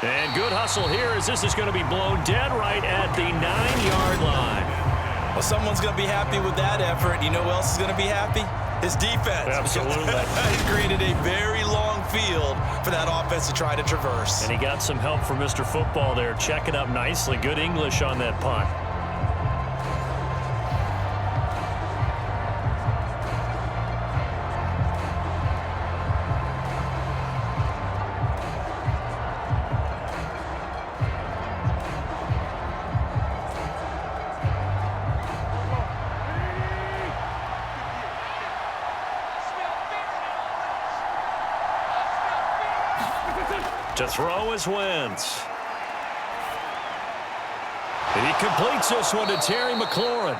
And good hustle here as this is going to be blown dead right at the 9-yard line. Well, someone's going to be happy with that effort. You know who else is going to be happy? His defense. Absolutely. He created a very long field for that offense to try to traverse. And he got some help from Mr. Football there, checking up nicely. Good English on that punt. To throw is Wentz. And he completes this one to Terry McLaurin.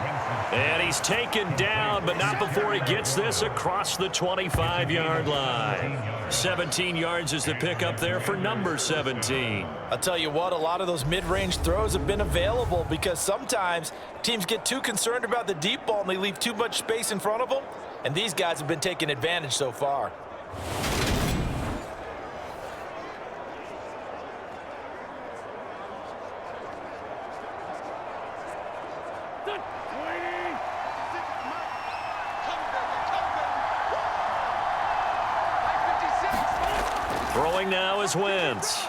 And he's taken down, but not before he gets this across the 25-yard line. 17 yards is the pickup there for number 17. I'll tell you what, a lot of those mid-range throws have been available because sometimes teams get too concerned about the deep ball and they leave too much space in front of them. And these guys have been taking advantage so far. Throwing now is Wentz.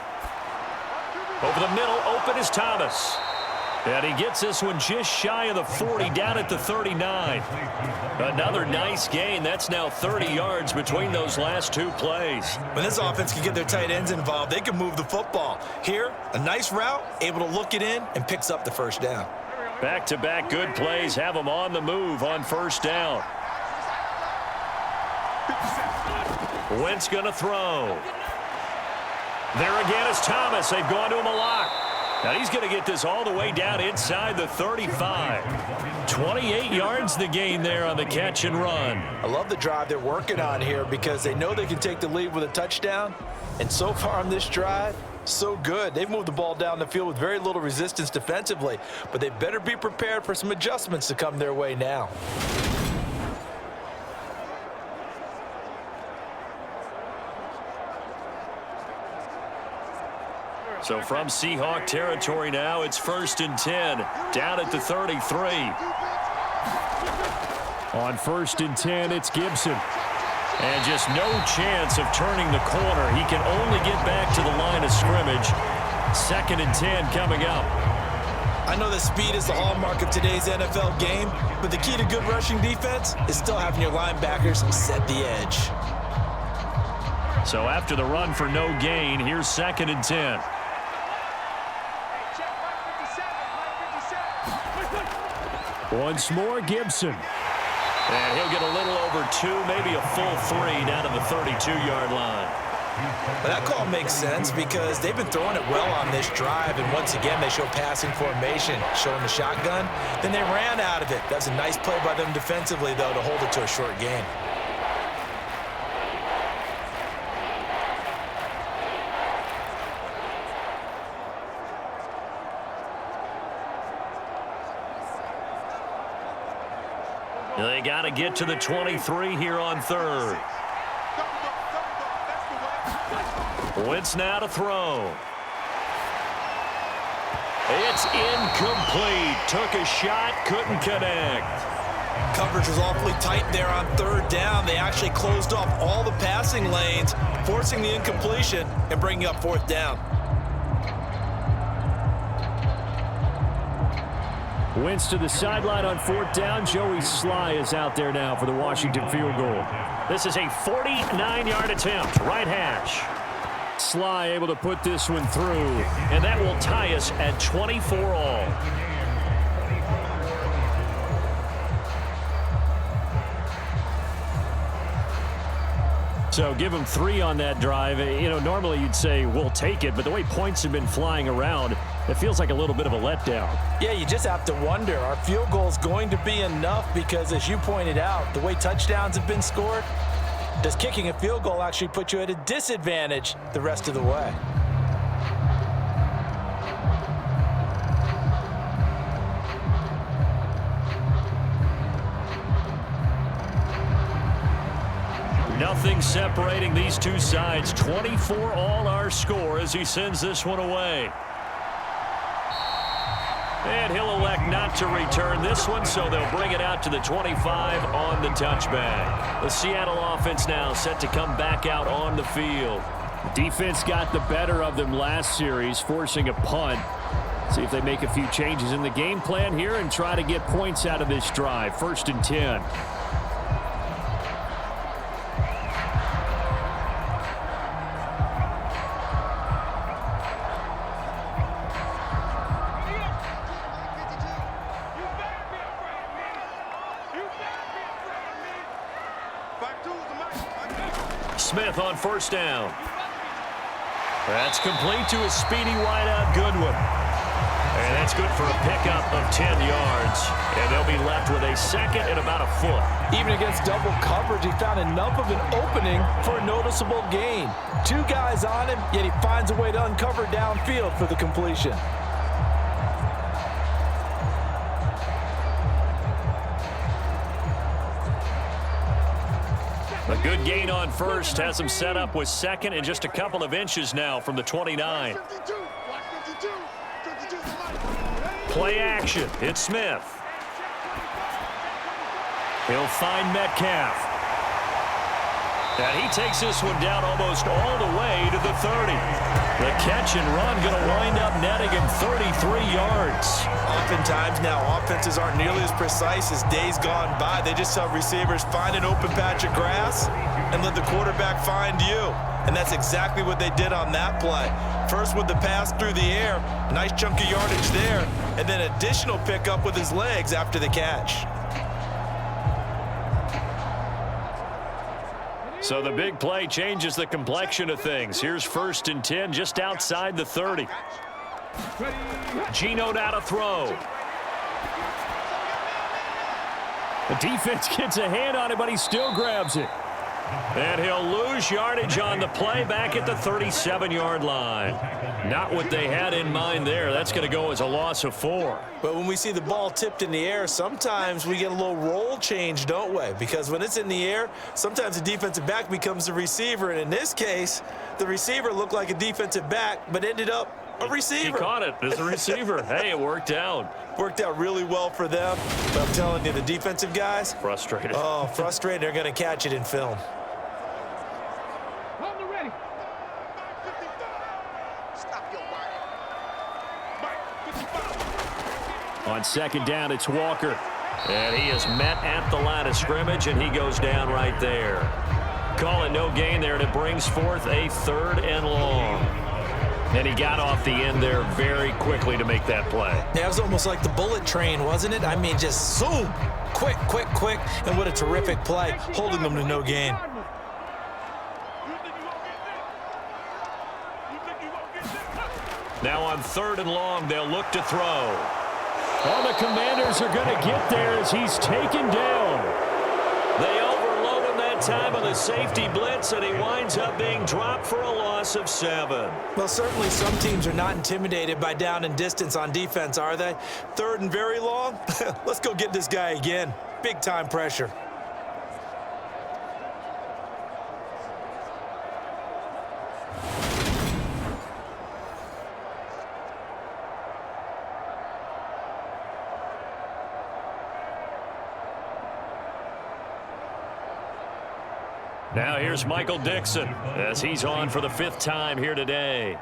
Over the middle, open is Thomas. And he gets this one just shy of the 40, down at the 39. Another nice gain. That's now 30 yards between those last two plays. When this offense can get their tight ends involved, they can move the football. Here, a nice route, able to look it in, and picks up the first down. Back-to-back good plays have them on the move on first down. Wentz going to throw. There again is Thomas. They've gone to him a lot. Now he's going to get this all the way down inside the 35. 28 yards the gain there on the catch and run. I love the drive they're working on here because they know they can take the lead with a touchdown. And so far on this drive, so good. They've moved the ball down the field with very little resistance defensively, but they better be prepared for some adjustments to come their way now. So from Seahawk territory now, it's 1st and 10, down at the 33. On 1st and 10, it's Gibson. And just no chance of turning the corner. He can only get back to the line of scrimmage. 2nd and 10 coming up. I know that speed is the hallmark of today's NFL game, but the key to good rushing defense is still having your linebackers set the edge. So after the run for no gain, here's 2nd and 10. Once more, Gibson. And he'll get a little over 2, maybe a full 3 down to the 32-yard line. But that call makes sense because they've been throwing it well on this drive, and once again they show passing formation, showing the shotgun. Then they ran out of it. That's a nice play by them defensively, though, to hold it to a short gain. They got to get to the 23 here on 3rd. Wentz now to throw. It's incomplete. Took a shot, couldn't connect. Coverage was awfully tight there on 3rd down. They actually closed off all the passing lanes, forcing the incompletion and bringing up 4th down. Wentz to the sideline on 4th down. Joey Sly is out there now for the Washington field goal. This is a 49-yard attempt, right hash. Sly able to put this one through, and that will tie us at 24 all. So give them 3 on that drive. You know, normally you'd say we'll take it, but the way points have been flying around, it feels like a little bit of a letdown. Yeah, you just have to wonder, are field goals going to be enough? Because as you pointed out, the way touchdowns have been scored, does kicking a field goal actually put you at a disadvantage the rest of the way? Nothing separating these two sides. 24 all our score as he sends this one away. And he'll elect not to return this one, so they'll bring it out to the 25 on the touchback. The Seattle offense now set to come back out on the field. Defense got the better of them last series, forcing a punt. See if they make a few changes in the game plan here and try to get points out of this drive. 1st and 10. Smith on 1st down. That's complete to a speedy wideout Goodwin. And that's good for a pickup of 10 yards. And they'll be left with a 2nd and about a foot. Even against double coverage, he found enough of an opening for a noticeable gain. 2 guys on him, yet he finds a way to uncover downfield for the completion. A good gain on 1st has him set up with 2nd and just a couple of inches now from the 29. Play action. It's Smith. He'll find Metcalf. And he takes this one down almost all the way to the 30. The catch and run going to wind up netting him 33 yards. Oftentimes now, offenses aren't nearly as precise as days gone by. They just have receivers find an open patch of grass and let the quarterback find you. And that's exactly what they did on that play. First with the pass through the air, nice chunk of yardage there, and then additional pickup with his legs after the catch. So the big play changes the complexion of things. Here's 1st and 10 just outside the 30. Geno now to throw. The defense gets a hand on it, but he still grabs it. And he'll lose yardage on the play back at the 37-yard line. Not what they had in mind there. That's going to go as a loss of 4. But when we see the ball tipped in the air, sometimes we get a little roll change, don't we? Because when it's in the air, sometimes the defensive back becomes the receiver. And in this case, the receiver looked like a defensive back, but ended up a receiver. He caught it as a receiver. Hey, it worked out. Worked out really well for them. But I'm telling you, the defensive guys. Frustrated. Oh, frustrated. They're going to catch it in film. On 2nd down, it's Walker. And he is met at the line of scrimmage, and he goes down right there. Call it no gain there, and it brings forth a 3rd and long. And he got off the end there very quickly to make that play. Yeah, it was almost like the bullet train, wasn't it? I mean, just zoom. Quick, quick, quick. And what a terrific play, holding them to no gain. Now on 3rd and long, they'll look to throw. Well, the Commanders are going to get there as he's taken down. They overload him that time on the safety blitz, and he winds up being dropped for a loss of 7. Well, certainly some teams are not intimidated by down and distance on defense, are they? 3rd and very long? Let's go get this guy again. Big time pressure. Now here's Michael Dixon as he's on for the 5th time here today.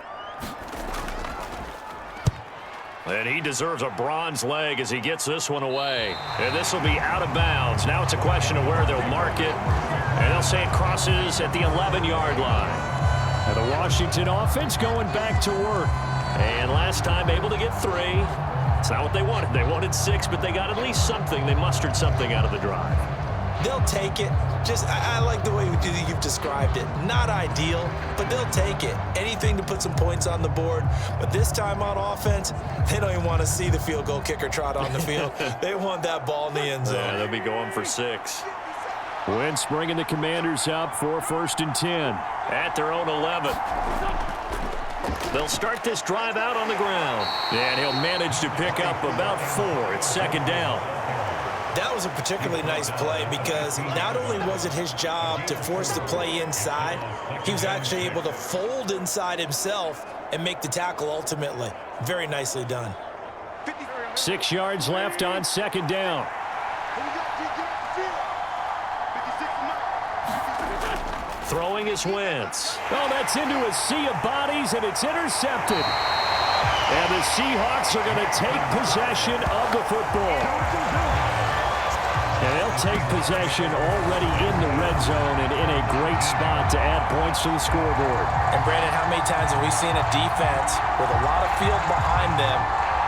And he deserves a bronze leg as he gets this one away. And this will be out of bounds. Now it's a question of where they'll mark it. And they'll say it crosses at the 11-yard line. Now the Washington offense going back to work. And last time able to get 3. It's not what they wanted. They wanted 6, but they got at least something. They mustered something out of the drive. They'll take it. Just, I like the way you've described it. Not ideal, but they'll take it. Anything to put some points on the board. But this time on offense, they don't even want to see the field goal kicker trot on the field. They want that ball in the end zone. Yeah, they'll be going for 6. Wentz bringing the Commanders up for 1st and 10 at their own 11. They'll start this drive out on the ground. And he'll manage to pick up about 4. It's 2nd down. That was a particularly nice play because not only was it his job to force the play inside, he was actually able to fold inside himself and make the tackle ultimately. Very nicely done. 6 yards left on 2nd down. Throwing is Wentz. Oh, that's into a sea of bodies, and it's intercepted. And the Seahawks are going to take possession of the football. And they'll take possession already in the red zone and in a great spot to add points to the scoreboard. And, Brandon, how many times have we seen a defense with a lot of field behind them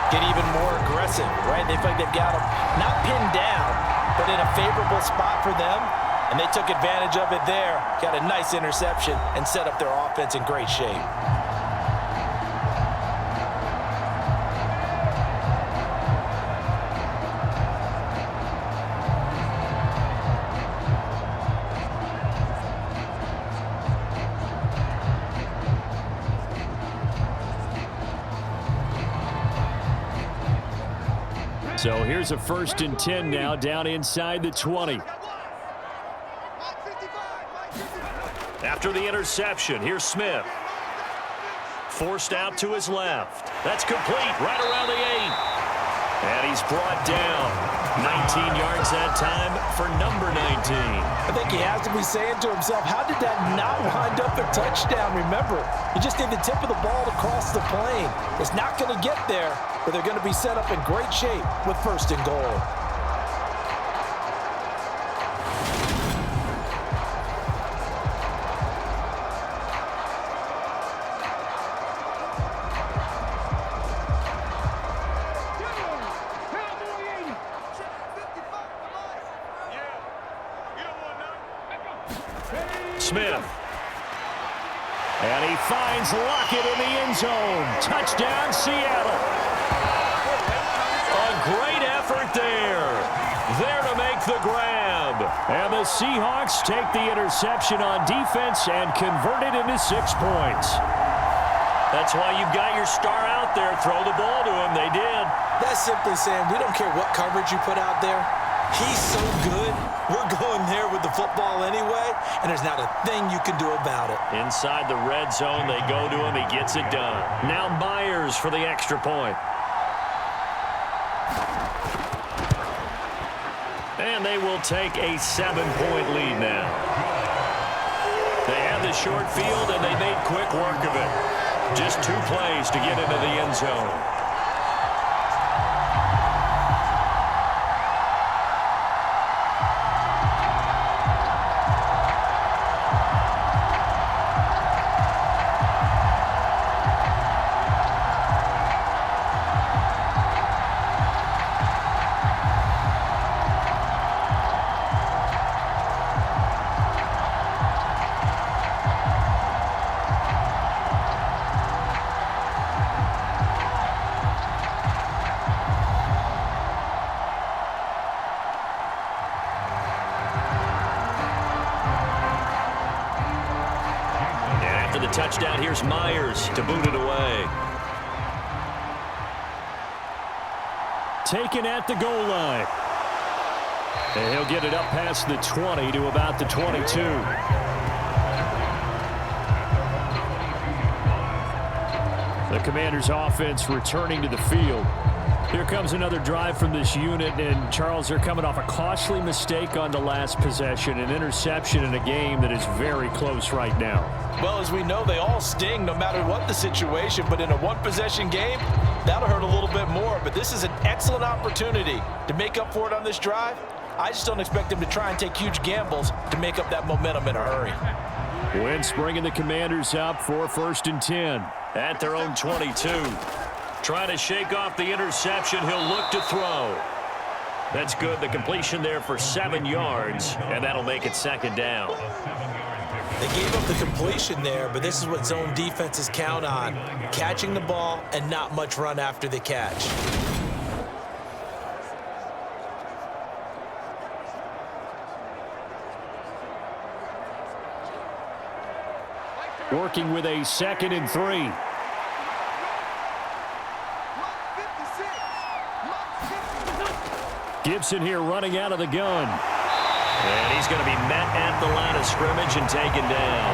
get even more aggressive, right? They feel like they've got them not pinned down, but in a favorable spot for them, and they took advantage of it there, got a nice interception, and set up their offense in great shape. So here's a 1st and 10 now down inside the 20. After the interception, here's Smith. Forced out to his left. That's complete right around the 8. And he's brought down. 19 yards that time for number 19. I think he has to be saying to himself, how did that not wind up a touchdown? Remember, you just need the tip of the ball to cross the plane. It's not going to get there, but they're going to be set up in great shape with 1st and goal. Smith. And he finds Lockett in the end zone. Touchdown, Seattle. A great effort there. There to make the grab. And the Seahawks take the interception on defense and convert it into 6 points. That's why you've got your star out there. Throw the ball to him. They did. That's simply saying we don't care what coverage you put out there. He's so good. We're going there with the football anyway, and there's not a thing you can do about it. Inside the red zone, they go to him. He gets it done. Now Myers for the extra point. And they will take a 7-point lead now. They had the short field, and they made quick work of it. Just 2 plays to get into the end zone. Touchdown, here's Myers to boot it away. Taken at the goal line. And he'll get it up past the 20 to about the 22. The Commanders' offense returning to the field. Here comes another drive from this unit, and Charles, they're coming off a costly mistake on the last possession, an interception in a game that is very close right now. Well, as we know, they all sting no matter what the situation, but in a one-possession game, that'll hurt a little bit more. But this is an excellent opportunity to make up for it on this drive. I just don't expect them to try and take huge gambles to make up that momentum in a hurry. Wentz bringing the Commanders up for 1st and 10 at their own 22. Trying to shake off the interception. He'll look to throw. That's good. The completion there for 7 yards, and that'll make it 2nd down. They gave up the completion there, but this is what zone defenses count on. Catching the ball and not much run after the catch. Working with a 2nd and 3. Gibson here running out of the gun. And he's going to be met at the line of scrimmage and taken down.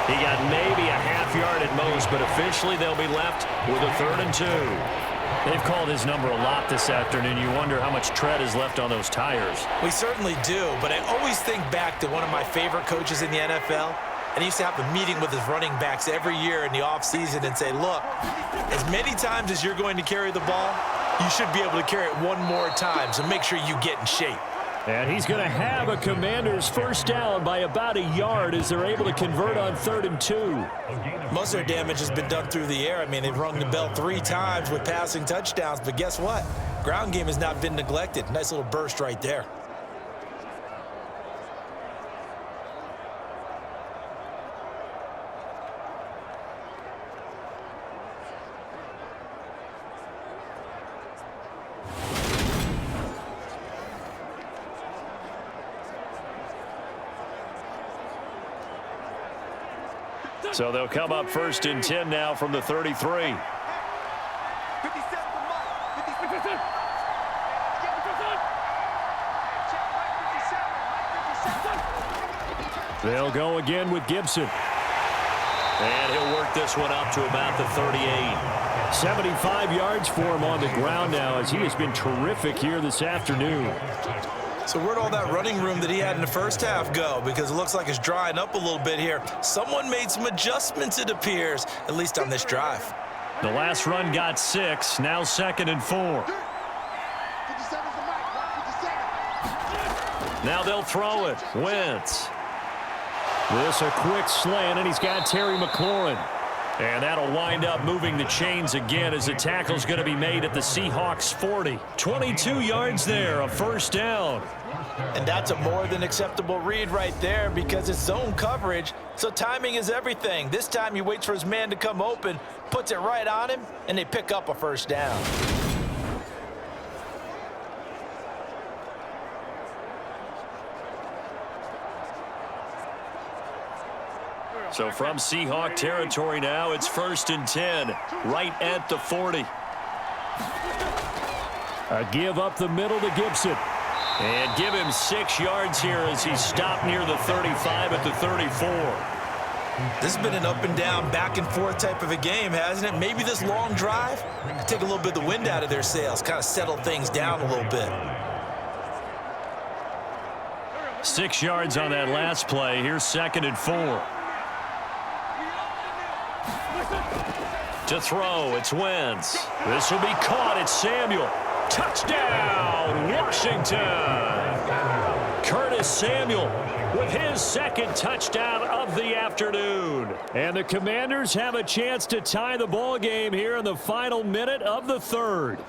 He got maybe a half yard at most, but officially they'll be left with a 3rd and 2. They've called his number a lot this afternoon. You wonder how much tread is left on those tires. We certainly do, but I always think back to one of my favorite coaches in the NFL. And he used to have a meeting with his running backs every year in the offseason and say, look, as many times as you're going to carry the ball, you should be able to carry it one more time, so make sure you get in shape. And he's going to have a Commanders first down by about a yard as they're able to convert on 3rd and 2. Most of their damage has been done through the air. I mean, they've rung the bell 3 times with passing touchdowns, but guess what? Ground game has not been neglected. Nice little burst right there. So they'll come up 1st and 10 now from the 33. They'll go again with Gibson. And he'll work this one up to about the 38. 75 yards for him on the ground now as he has been terrific here this afternoon. So where'd all that running room that he had in the first half go? Because it looks like it's drying up a little bit here. Someone made some adjustments, it appears, at least on this drive. The last run got 6, now 2nd and 4. Now they'll throw it. Wentz. This a quick slant, and he's got Terry McLaurin. And that'll wind up moving the chains again as the tackle's going to be made at the Seahawks 40. 22 yards there, a first down. And that's a more than acceptable read right there because it's zone coverage, so timing is everything. This time he waits for his man to come open, puts it right on him, and they pick up a first down. So from Seahawk territory now, it's 1st and 10, right at the 40. A give up the middle to Gibson. And give him 6 yards here as he's stopped near the 35 at the 34. This has been an up and down, back and forth type of a game, hasn't it? Maybe this long drive could take a little bit of the wind out of their sails, kind of settle things down a little bit. 6 yards on that last play. Here's 2nd and 4. To throw, it's Wentz. This will be caught. It's Samuel. Touchdown, Washington. Curtis Samuel with his 2nd touchdown of the afternoon. And the Commanders have a chance to tie the ball game here in the final minute of the 3rd.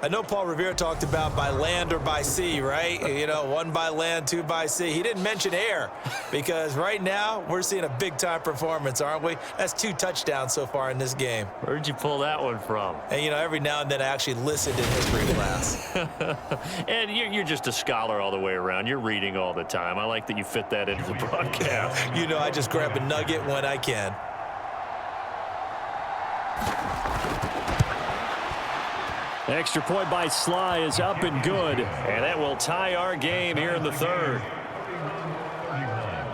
I know Paul Revere talked about by land or by sea, right? You know, 1 by land, 2 by sea. He didn't mention air because right now we're seeing a big-time performance, aren't we? That's 2 touchdowns so far in this game. Where'd you pull that one from? And, you know, every now and then I actually listened in history class. And you're just a scholar all the way around. You're reading all the time. I like that you fit that into the broadcast. You know, I just grab a nugget when I can. Extra point by Sly is up and good. And that will tie our game here in the 3rd.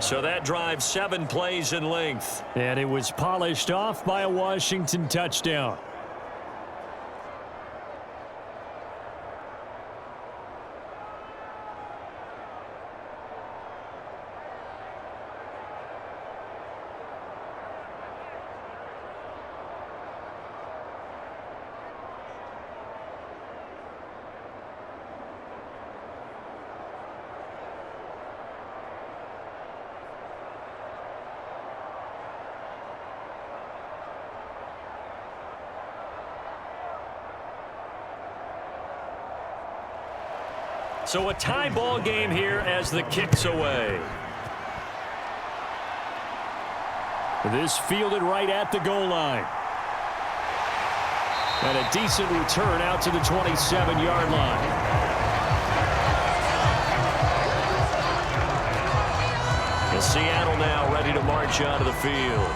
So that drive 7 plays in length. And it was polished off by a Washington touchdown. So a tie ball game here as the kick's away. This fielded right at the goal line. And a decent return out to the 27-yard line. And Seattle now ready to march onto the field.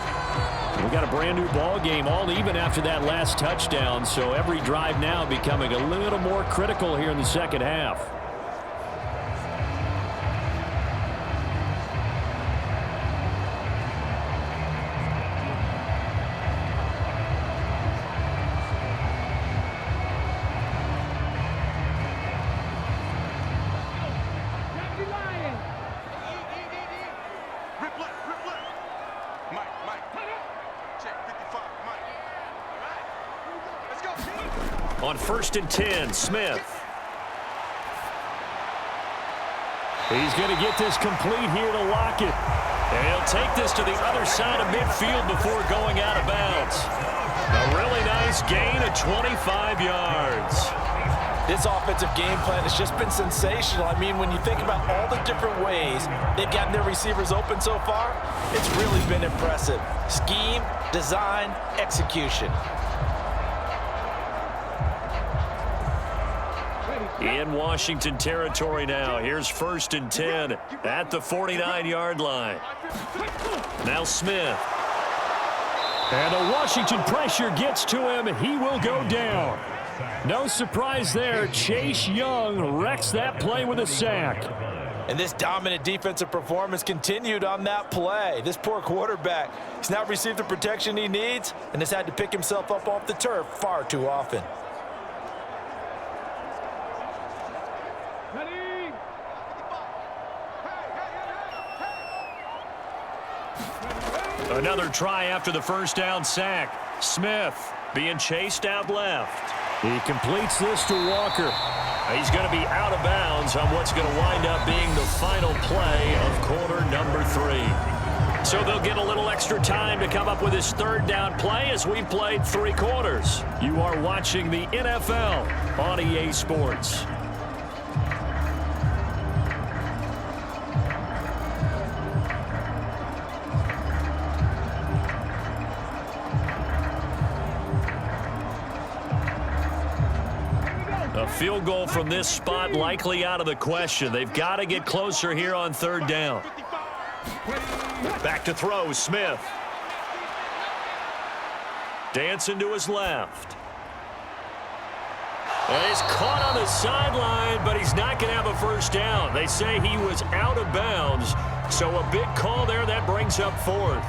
We got a brand new ball game, all even after that last touchdown. So every drive now becoming a little more critical here in the second half. On 1st and 10, Smith. He's going to get this complete here to Lockett. And he'll take this to the other side of midfield before going out of bounds. A really nice gain of 25 yards. This offensive game plan has just been sensational. I mean, when you think about all the different ways they've gotten their receivers open so far, it's really been impressive. Scheme, design, execution. In Washington territory now. Here's 1st and 10 at the 49-yard line. Now Smith. And the Washington pressure gets to him. He will go down. No surprise there. Chase Young wrecks that play with a sack. And this dominant defensive performance continued on that play. This poor quarterback has now received the protection he needs and has had to pick himself up off the turf far too often. Ready? Another try after the first down sack. Smith being chased out left. He completes this to Walker. He's going to be out of bounds on what's going to wind up being the final play of quarter number 3. So they'll get a little extra time to come up with his third down play as we've played 3 quarters. You are watching the NFL on EA Sports. A field goal from this spot likely out of the question. They've got to get closer here on third down. Back to throw, Smith. Dancing to his left. And he's caught on the sideline, but he's not going to have a first down. They say he was out of bounds, so a big call there that brings up 4th.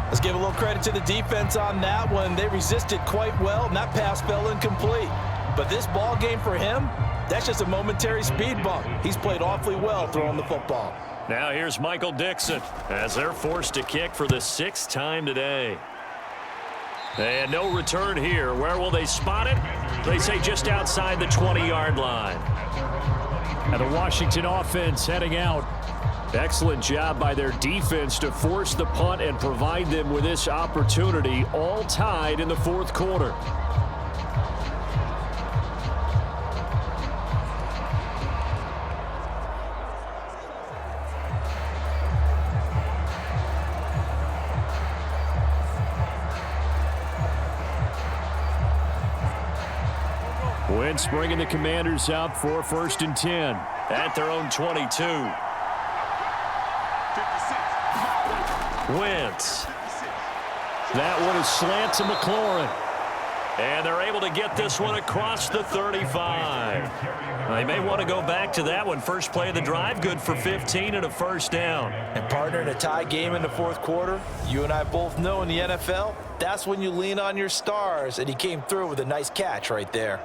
Let's give a little credit to the defense on that one. They resisted quite well, and that pass fell incomplete. But this ball game for him, that's just a momentary speed bump. He's played awfully well throwing the football. Now here's Michael Dixon as they're forced to kick for the 6th time today. And no return here. Where will they spot it? They say just outside the 20-yard line. And the Washington offense heading out. Excellent job by their defense to force the punt and provide them with this opportunity, all tied in the 4th quarter. Wentz bringing the Commanders out for 1st and 10 at their own 22. Wentz. That one is slant to McLaurin. And they're able to get this one across the 35. They may want to go back to that one. First play of the drive, good for 15 and a first down. And partner, in a tie game in the 4th quarter, you and I both know in the NFL, that's when you lean on your stars. And he came through with a nice catch right there.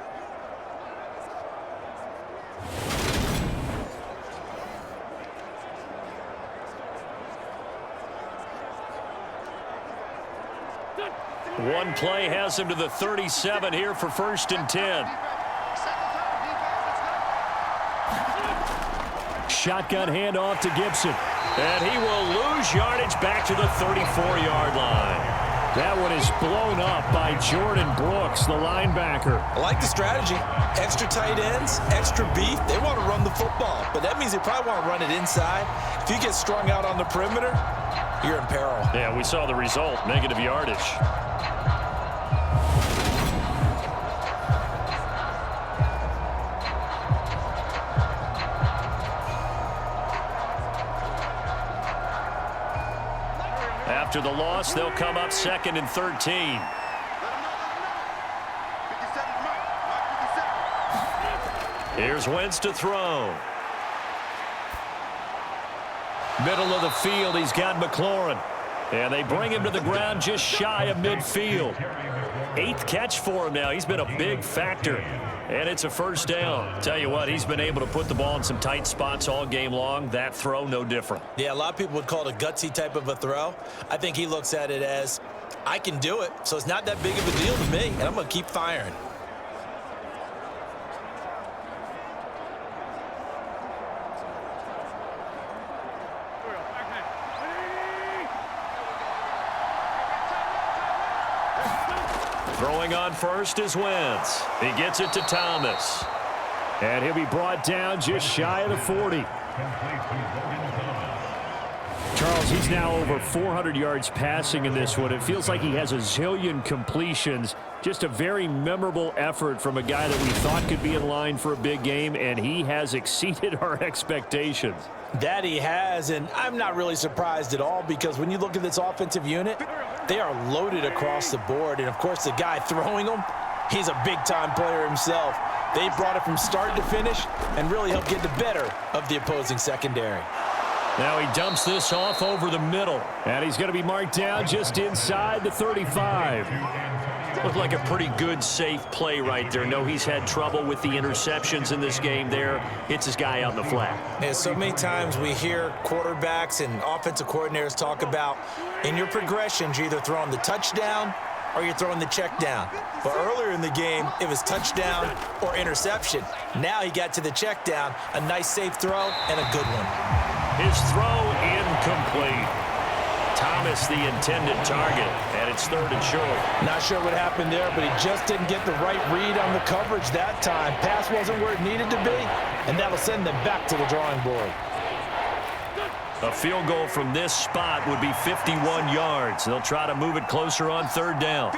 One play has him to the 37 here for 1st and 10. Shotgun handoff to Gibson. And he will lose yardage back to the 34-yard line. That one is blown up by Jordan Brooks, the linebacker. I like the strategy. Extra tight ends, extra beef. They want to run the football, but that means they probably want to run it inside. If you get strung out on the perimeter, you're in peril. Yeah, we saw the result, negative yardage. After the loss, they'll come up 2nd and 13. Here's Wentz to throw. Middle of the field, he's got McLaurin. And they bring him to the ground just shy of midfield. 8th catch for him now. He's been a big factor. And it's a first down. Tell you what, he's been able to put the ball in some tight spots all game long. That throw, no different. Yeah, a lot of people would call it a gutsy type of a throw. I think he looks at it as, I can do it, so it's not that big of a deal to me, and I'm going to keep firing. Throwing on first is Wentz. He gets it to Thomas. And he'll be brought down just shy of the 40. Charles, he's now over 400 yards passing in this one. It feels like he has a zillion completions. Just a very memorable effort from a guy that we thought could be in line for a big game, and he has exceeded our expectations. That he has, and I'm not really surprised at all because when you look at this offensive unit, they are loaded across the board. And, of course, the guy throwing them, he's a big-time player himself. They brought it from start to finish and really helped get the better of the opposing secondary. Now he dumps this off over the middle. And he's going to be marked down just inside the 35. Looked like a pretty good, safe play right there. No, he's had trouble with the interceptions in this game there. Hits his guy out in the flat. And so many times we hear quarterbacks and offensive coordinators talk about in your progressions, you're either throwing the touchdown or you're throwing the check down. But earlier in the game, it was touchdown or interception. Now he got to the check down, a nice safe throw and a good one. His throw incomplete. Thomas the intended target, and it's 3rd and short. Not sure what happened there, but he just didn't get the right read on the coverage that time. Pass wasn't where it needed to be, and that'll send them back to the drawing board. A field goal from this spot would be 51 yards. They'll try to move it closer on 3rd down.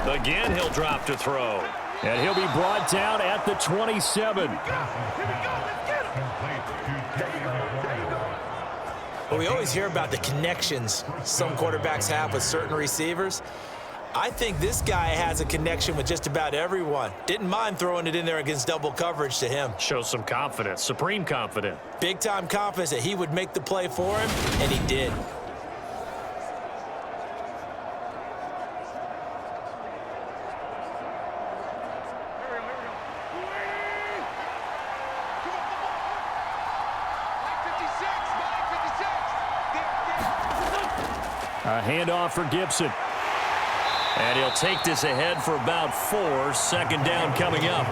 Again, he'll drop to throw. And he'll be brought down at the 27. Well, we always hear about the connections some quarterbacks have with certain receivers. I think this guy has a connection with just about everyone. Didn't mind throwing it in there against double coverage to him. Shows some confidence, supreme confidence. Big-time confidence that he would make the play for him, and he did. A handoff for Gibson. And he'll take this ahead for about 4. 2nd down coming up.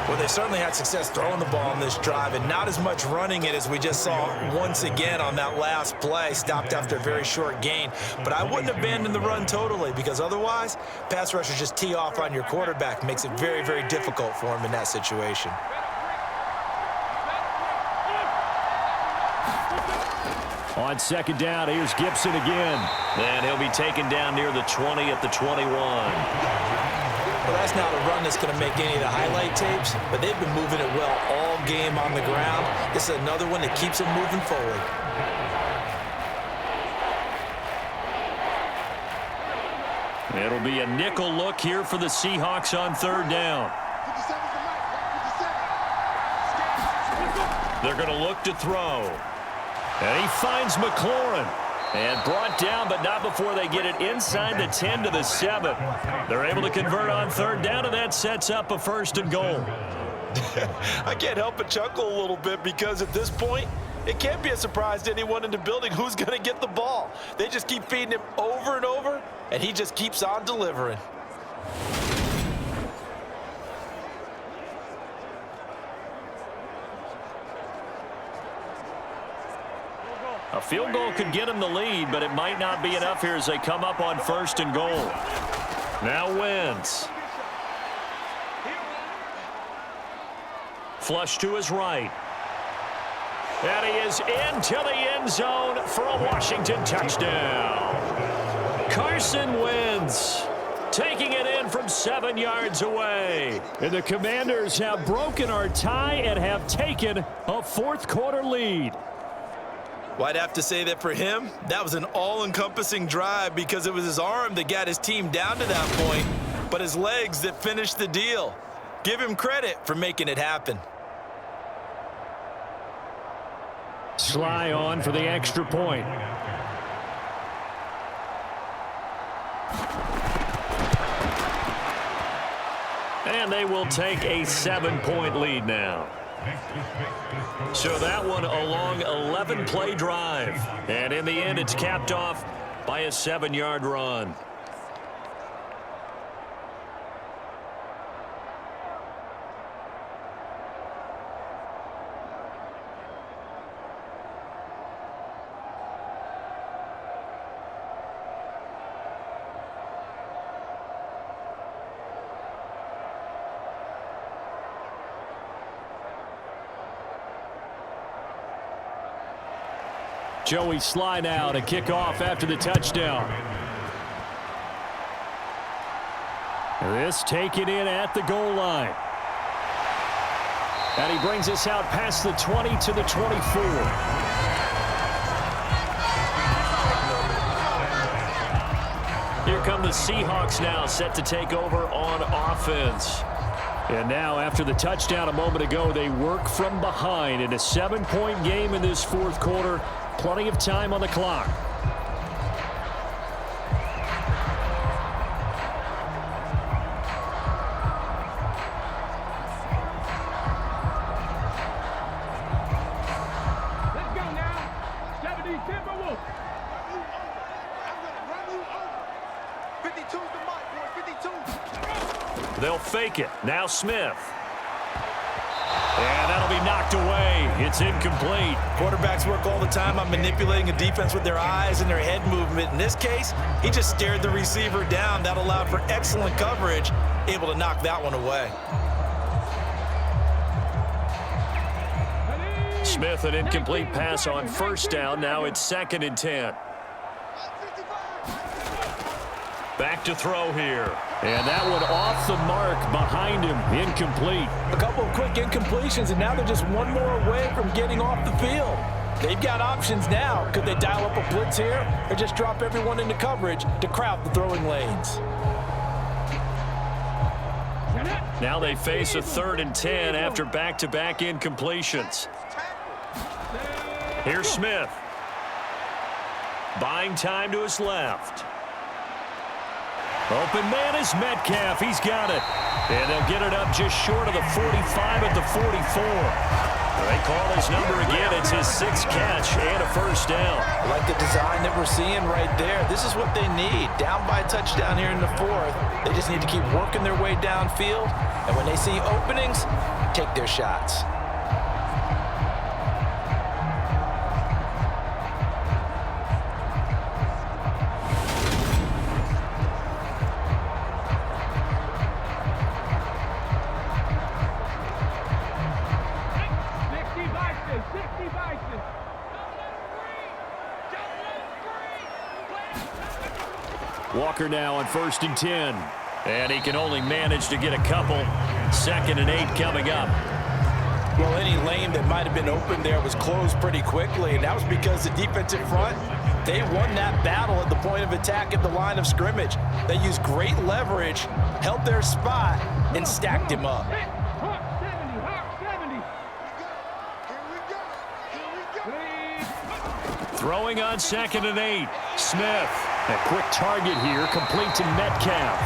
Well, they certainly had success throwing the ball on this drive and not as much running it as we just saw once again on that last play. Stopped after a very short gain. But I wouldn't abandon the run totally because otherwise, pass rushers just tee off on your quarterback. Makes it very, very difficult for him in that situation. On 2nd down, here's Gibson again. And he'll be taken down near the 20 at the 21. Well, that's not a run that's going to make any of the highlight tapes, but they've been moving it well all game on the ground. This is another one that keeps them moving forward. It'll be a nickel look here for the Seahawks on 3rd down. They're going to look to throw. And he finds McLaurin. And brought down, but not before they get it inside the 10 to the 7. They're able to convert on 3rd down, and that sets up a 1st and goal. I can't help but chuckle a little bit because at this point, it can't be a surprise to anyone in the building who's going to get the ball. They just keep feeding him over and over, and he just keeps on delivering. A field goal could get him the lead, but it might not be enough here as they come up on 1st and goal. Now Wentz. Flush to his right. And he is into the end zone for a Washington touchdown. Carson Wentz taking it in from 7 yards away. And the Commanders have broken our tie and have taken a 4th quarter lead. Well, I'd have to say that for him, that was an all-encompassing drive because it was his arm that got his team down to that point, but his legs that finished the deal. Give him credit for making it happen. Sly on for the extra point. And they will take a 7-point lead now. So that one a long 11-play drive. And in the end, it's capped off by a 7-yard run. Joey Sly now to kick off after the touchdown. This taken in at the goal line. And he brings us out past the 20 to the 24. Here come the Seahawks now, set to take over on offense. And now, after the touchdown a moment ago, they work from behind in a 7-point game in this fourth quarter. Plenty of time on the clock. Let's go now. 70 Timberwolves. 52's the mark, boy. 52. They'll fake it. Now Smith. And that'll be knocked away. It's incomplete. Quarterbacks work all the time on manipulating a defense with their eyes and their head movement. In this case, he just stared the receiver down. That allowed for excellent coverage, able to knock that one away. Smith, an incomplete pass on first down. Now it's 2nd and 10. Back to throw here. And that one off the mark behind him. Incomplete. A couple of quick incompletions, and now they're just one more away from getting off the field. They've got options now. Could they dial up a blitz here or just drop everyone into coverage to crowd the throwing lanes? Now they face a 3rd and 10 after back-to-back incompletions. Here's Smith. Buying time to his left. Open man is Metcalf. He's got it. And they'll get it up just short of the 45 at the 44. They call his number again. It's his 6th catch and a first down. I like the design that we're seeing right there. This is what they need. Down by a touchdown here in the 4th. They just need to keep working their way downfield. And when they see openings, take their shots. Walker now on 1st and 10. And he can only manage to get a couple. 2nd and 8 coming up. Well, any lane that might have been open there was closed pretty quickly, and that was because the defensive front, they won that battle at the point of attack at the line of scrimmage. They used great leverage, held their spot, and stacked him up. Hawk 70, Hawk 70. Throwing on 2nd and 8. Smith. A quick target here, complete to Metcalf.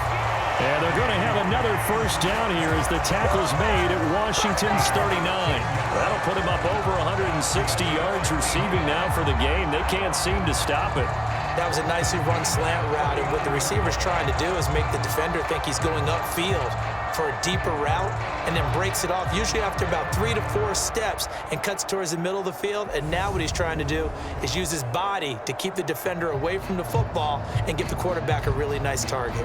And they're going to have another first down here as the tackle's made at Washington's 39. That'll put him up over 160 yards receiving now for the game. They can't seem to stop it. That was a nicely run slant route, and what the receiver's trying to do is make the defender think he's going upfield for a deeper route and then breaks it off, usually after about 3 to 4 steps, and cuts towards the middle of the field. And now what he's trying to do is use his body to keep the defender away from the football and give the quarterback a really nice target.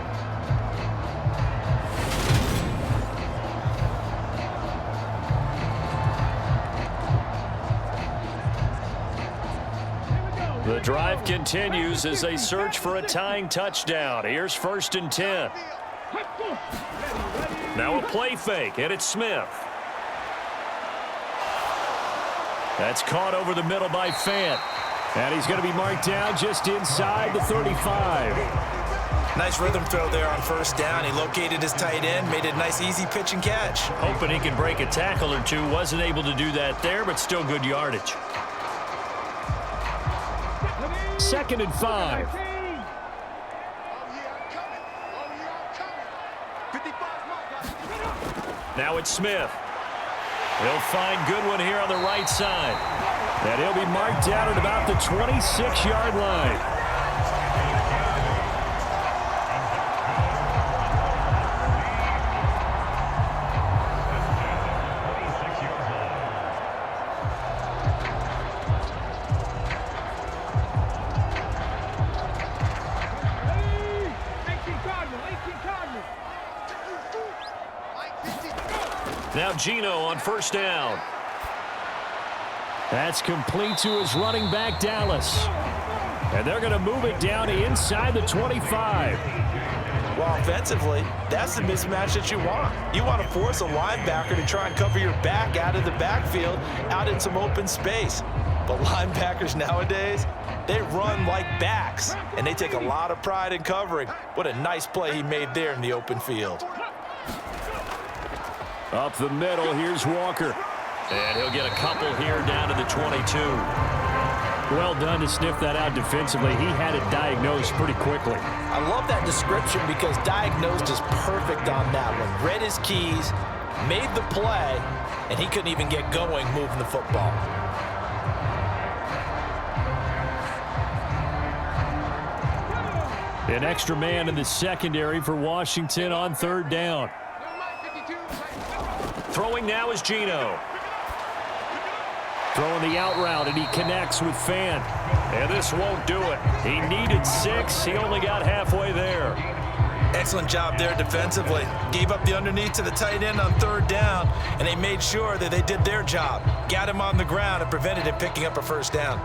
The drive continues as they search for a tying touchdown. Here's 1st and 10. Now a play fake, and it's Smith. That's caught over the middle by Fant. And he's going to be marked down just inside the 35. Nice rhythm throw there on first down. He located his tight end, made a nice easy pitch and catch. Hoping he can break a tackle or two. Wasn't able to do that there, but still good yardage. 2nd and 5. Now it's Smith. He'll find Goodwin here on the right side. And he'll be marked down at about the 26-yard line. Now Gino on first down. That's complete to his running back, Dallas. And they're going to move it down inside the 25. Well, offensively, that's the mismatch that you want. You want to force a linebacker to try and cover your back out of the backfield, out in some open space. But linebackers nowadays, they run like backs, and they take a lot of pride in covering. What a nice play he made there in the open field. Up the middle, here's Walker. And he'll get a couple here down to the 22. Well done to sniff that out defensively. He had it diagnosed pretty quickly. I love that description because diagnosed is perfect on that one. Read his keys, made the play, and he couldn't even get going moving the football. An extra man in the secondary for Washington on third down. Throwing now is Geno. Throwing the out route, and he connects with Fan. And this won't do it. He needed 6. He only got halfway there. Excellent job there defensively. Gave up the underneath to the tight end on third down, and they made sure that they did their job. Got him on the ground and prevented him picking up a first down.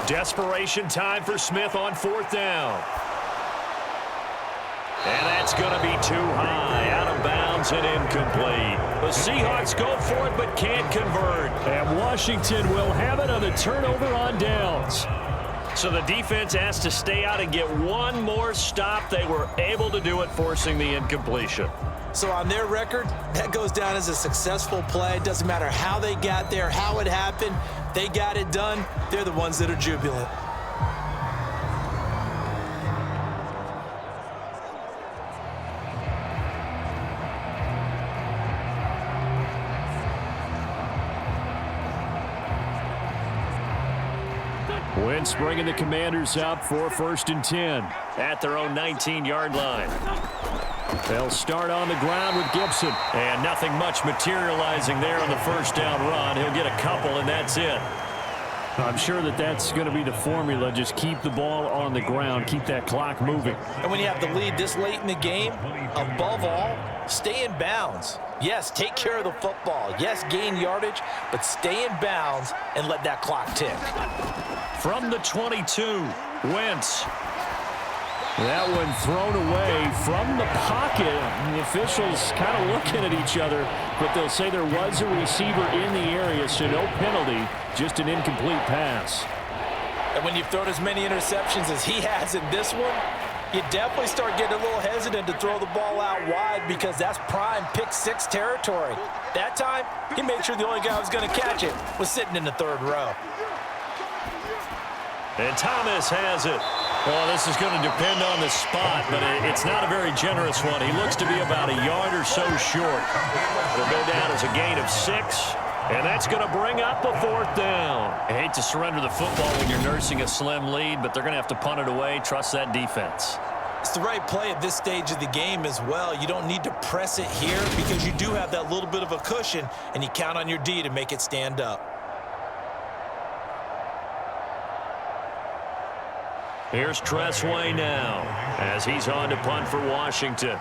Desperation time for Smith on fourth down. And that's going to be too high, out of bounds and incomplete. The Seahawks go for it but can't convert. And Washington will have it on the turnover on downs. So the defense asked to stay out and get one more stop. They were able to do it, forcing the incompletion. So on their record, that goes down as a successful play. It doesn't matter how they got there, how it happened. They got it done. They're the ones that are jubilant. Wentz bringing the Commanders up for 1st and 10. At their own 19-yard line. They'll start on the ground with Gibson. And nothing much materializing there on the first down run. He'll get a couple, and that's it. I'm sure that that's going to be the formula. Just keep the ball on the ground. Keep that clock moving. And when you have the lead this late in the game, above all, stay in bounds. Yes, take care of the football. Yes, gain yardage, but stay in bounds and let that clock tick. From the 22, Wentz. That one thrown away from the pocket. The officials kind of looking at each other, but they'll say there was a receiver in the area, so no penalty, just an incomplete pass. And when you've thrown as many interceptions as he has in this one, you definitely start getting a little hesitant to throw the ball out wide because that's prime pick-6 territory. That time, he made sure the only guy who was going to catch it was sitting in the third row. And Thomas has it. Well, this is going to depend on the spot, but it's not a very generous one. He looks to be about a yard or so short. It'll go down as a gain of 6, and that's going to bring up a 4th down. I hate to surrender the football when you're nursing a slim lead, but they're going to have to punt it away. Trust that defense. It's the right play at this stage of the game as well. You don't need to press it here because you do have that little bit of a cushion, and you count on your D to make it stand up. Here's Tressway now as he's on to punt for Washington.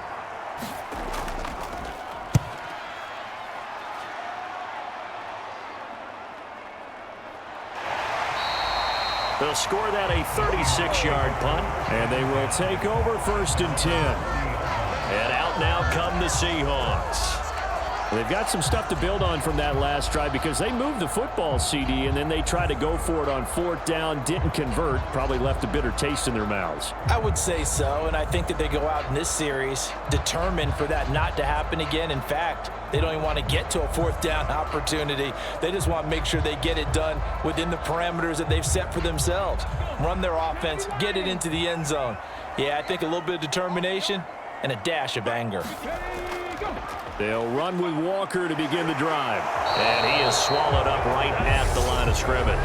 They'll score that a 36-yard punt. And they will take over 1st and 10. And out now come the Seahawks. They've got some stuff to build on from that last drive because they moved the football, CD, and then they tried to go for it on 4th down, didn't convert, probably left a bitter taste in their mouths. I would say so, and I think that they go out in this series determined for that not to happen again. In fact, they don't even want to get to a 4th down opportunity. They just want to make sure they get it done within the parameters that they've set for themselves. Run their offense, get it into the end zone. Yeah, I think a little bit of determination and a dash of anger. They'll run with Walker to begin the drive. And he is swallowed up right at the line of scrimmage.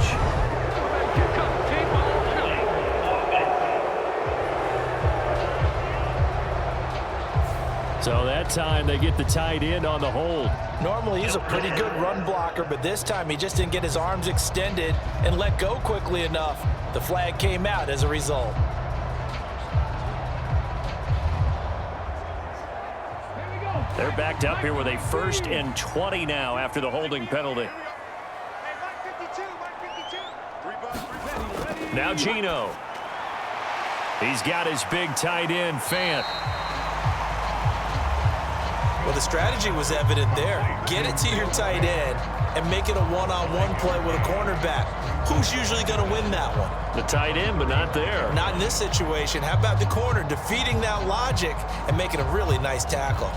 So that time they get the tight end on the hold. Normally he's a pretty good run blocker, but this time he just didn't get his arms extended and let go quickly enough. The flag came out as a result. They're backed up here with a 1st and 20 now after the holding penalty. Now Gino. He's got his big tight end, Fant. Well, the strategy was evident there. Get it to your tight end and make it a one-on-one play with a cornerback. Who's usually going to win that one? The tight end, but not there. Not in this situation. How about the corner defeating that logic and making a really nice tackle?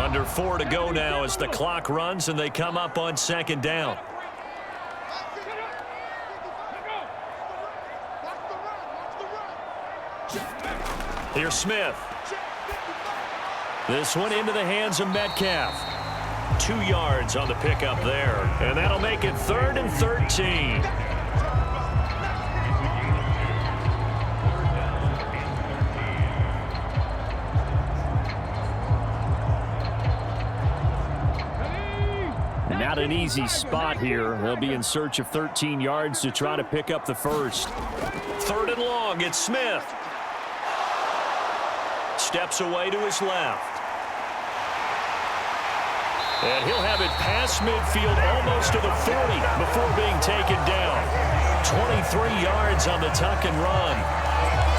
Under 4 to go now as the clock runs and they come up on 2nd down. Here's Smith. This one into the hands of Metcalf. 2 yards on the pickup there. And that'll make it 3rd and 13. Not an easy spot here. They'll be in search of 13 yards to try to pick up the first. 3rd and long. It's Smith. Steps away to his left. And he'll have it past midfield almost to the 40 before being taken down. 23 yards on the tuck and run.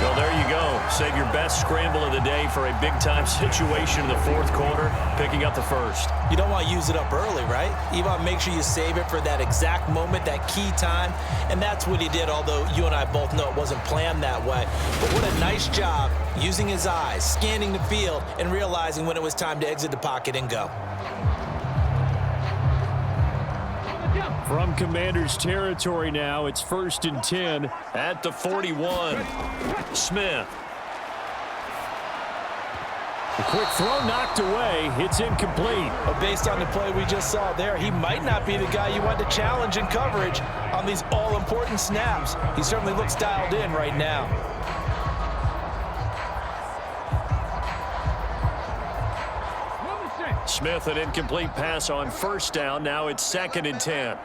Well, there you go. Save your best scramble of the day for a big-time situation in the 4th quarter, picking up the first. You don't want to use it up early, right? You want to make sure you save it for that exact moment, that key time, and that's what he did, although you and I both know it wasn't planned that way. But what a nice job using his eyes, scanning the field, and realizing when it was time to exit the pocket and go. From Commander's territory now, it's 1st and 10 at the 41. Smith. A quick throw knocked away. It's incomplete. But based on the play we just saw there, he might not be the guy you want to challenge in coverage on these all-important snaps. He certainly looks dialed in right now. Smith, an incomplete pass on 1st down. Now it's 2nd and 10.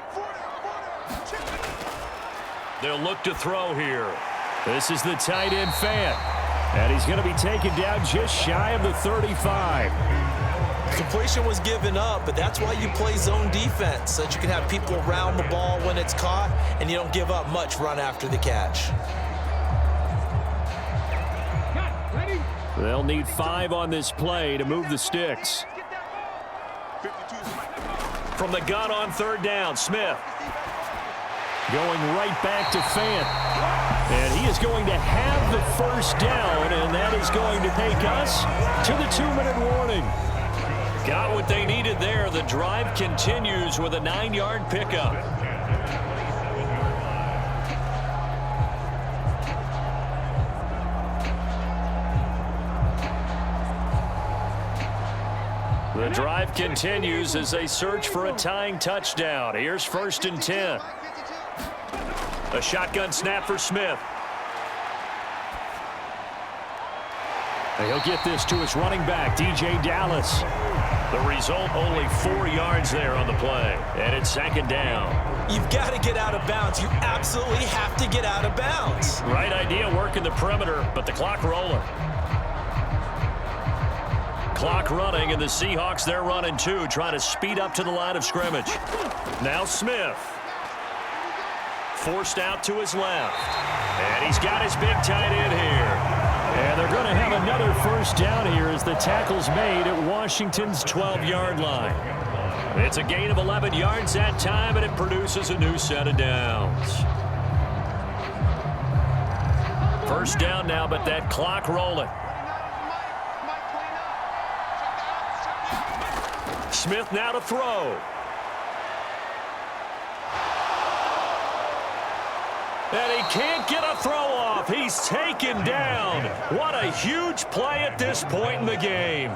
They'll look to throw here. This is the tight end, Fant. And he's going to be taken down just shy of the 35. Completion was given up, but that's why you play zone defense, so that you can have people around the ball when it's caught, and you don't give up much run after the catch. They'll need 5 on this play to move the sticks. From the gun on 3rd down, Smith. Going right back to Fant. And he is going to have the 1st down, and that is going to take us to the 2-minute warning. Got what they needed there. The drive continues with a 9-yard pickup. The drive continues as they search for a tying touchdown. Here's 1st and 10. A shotgun snap for Smith. And he'll get this to his running back, DJ Dallas. The result, only 4 yards there on the play. And it's 2nd down. You've got to get out of bounds. You absolutely have to get out of bounds. Right idea, working the perimeter, but the clock rolling. Clock running, and the Seahawks, they're running too, trying to speed up to the line of scrimmage. Now Smith. Forced out to his left. And he's got his big tight end here. And they're going to have another 1st down here as the tackle's made at Washington's 12-yard line. It's a gain of 11 yards that time, and it produces a new set of downs. 1st down now, but that clock rolling. Smith now to throw. And he can't get a throw off. He's taken down. What a huge play at this point in the game.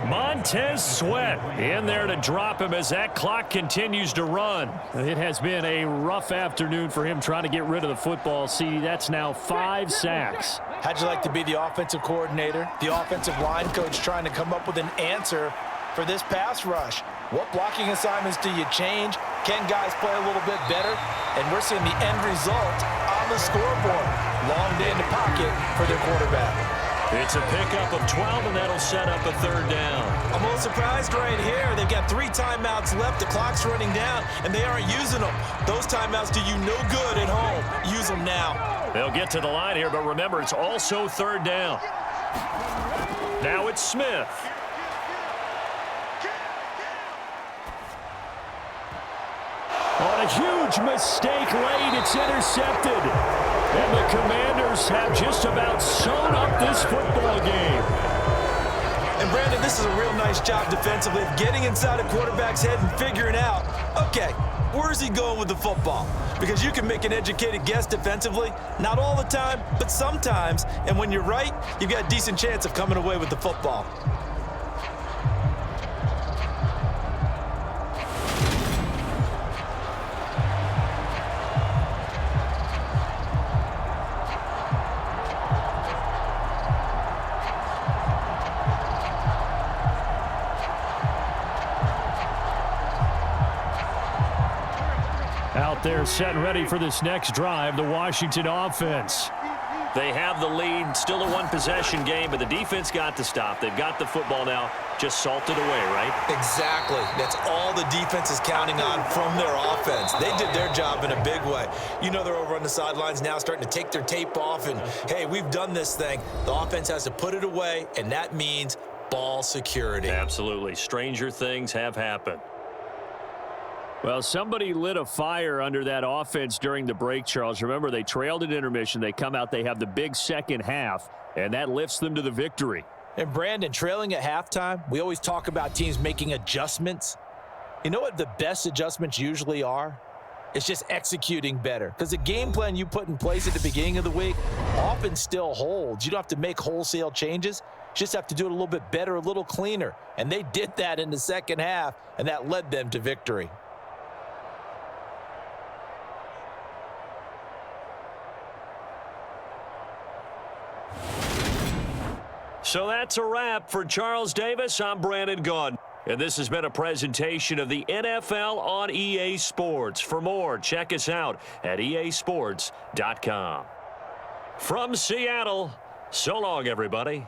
Montez Sweat in there to drop him as that clock continues to run. It has been a rough afternoon for him trying to get rid of the football. See, that's now 5 sacks. How'd you like to be the offensive coordinator, the offensive line coach trying to come up with an answer for this pass rush? What blocking assignments do you change? Can guys play a little bit better? And we're seeing the end result on the scoreboard. Long day in the pocket for their quarterback. It's a pickup of 12, and that'll set up a third down. I'm a little surprised right here. They've got 3 timeouts left. The clock's running down, and they aren't using them. Those timeouts do you no good at home. Use them now. They'll get to the line here, but remember, it's also third down. Now it's Smith. On a huge mistake late, it's intercepted. And the Commanders have just about sewn up this football game. And Brandon, this is a real nice job defensively of getting inside a quarterback's head and figuring out, okay, where's he going with the football? Because you can make an educated guess defensively, not all the time, but sometimes. And when you're right, you've got a decent chance of coming away with the football. Out there set and ready for this next drive, the Washington offense. They have the lead, still a one-possession game, but the defense got to stop. They've got the football now, just salted away, right? Exactly. That's all the defense is counting on from their offense. They did their job in a big way. You know they're over on the sidelines now starting to take their tape off, and, hey, we've done this thing. The offense has to put it away, and that means ball security. Absolutely. Stranger things have happened. Well, somebody lit a fire under that offense during the break, Charles. Remember, they trailed at intermission. They come out, they have the big second half, and that lifts them to the victory. And, Brandon, trailing at halftime, we always talk about teams making adjustments. You know what the best adjustments usually are? It's just executing better. Because the game plan you put in place at the beginning of the week often still holds. You don't have to make wholesale changes. You just have to do it a little bit better, a little cleaner. And they did that in the second half, and that led them to victory. So that's a wrap for Charles Davis. I'm Brandon Gaudin. And this has been a presentation of the NFL on EA Sports. For more, check us out at easports.com. From Seattle, so long, everybody.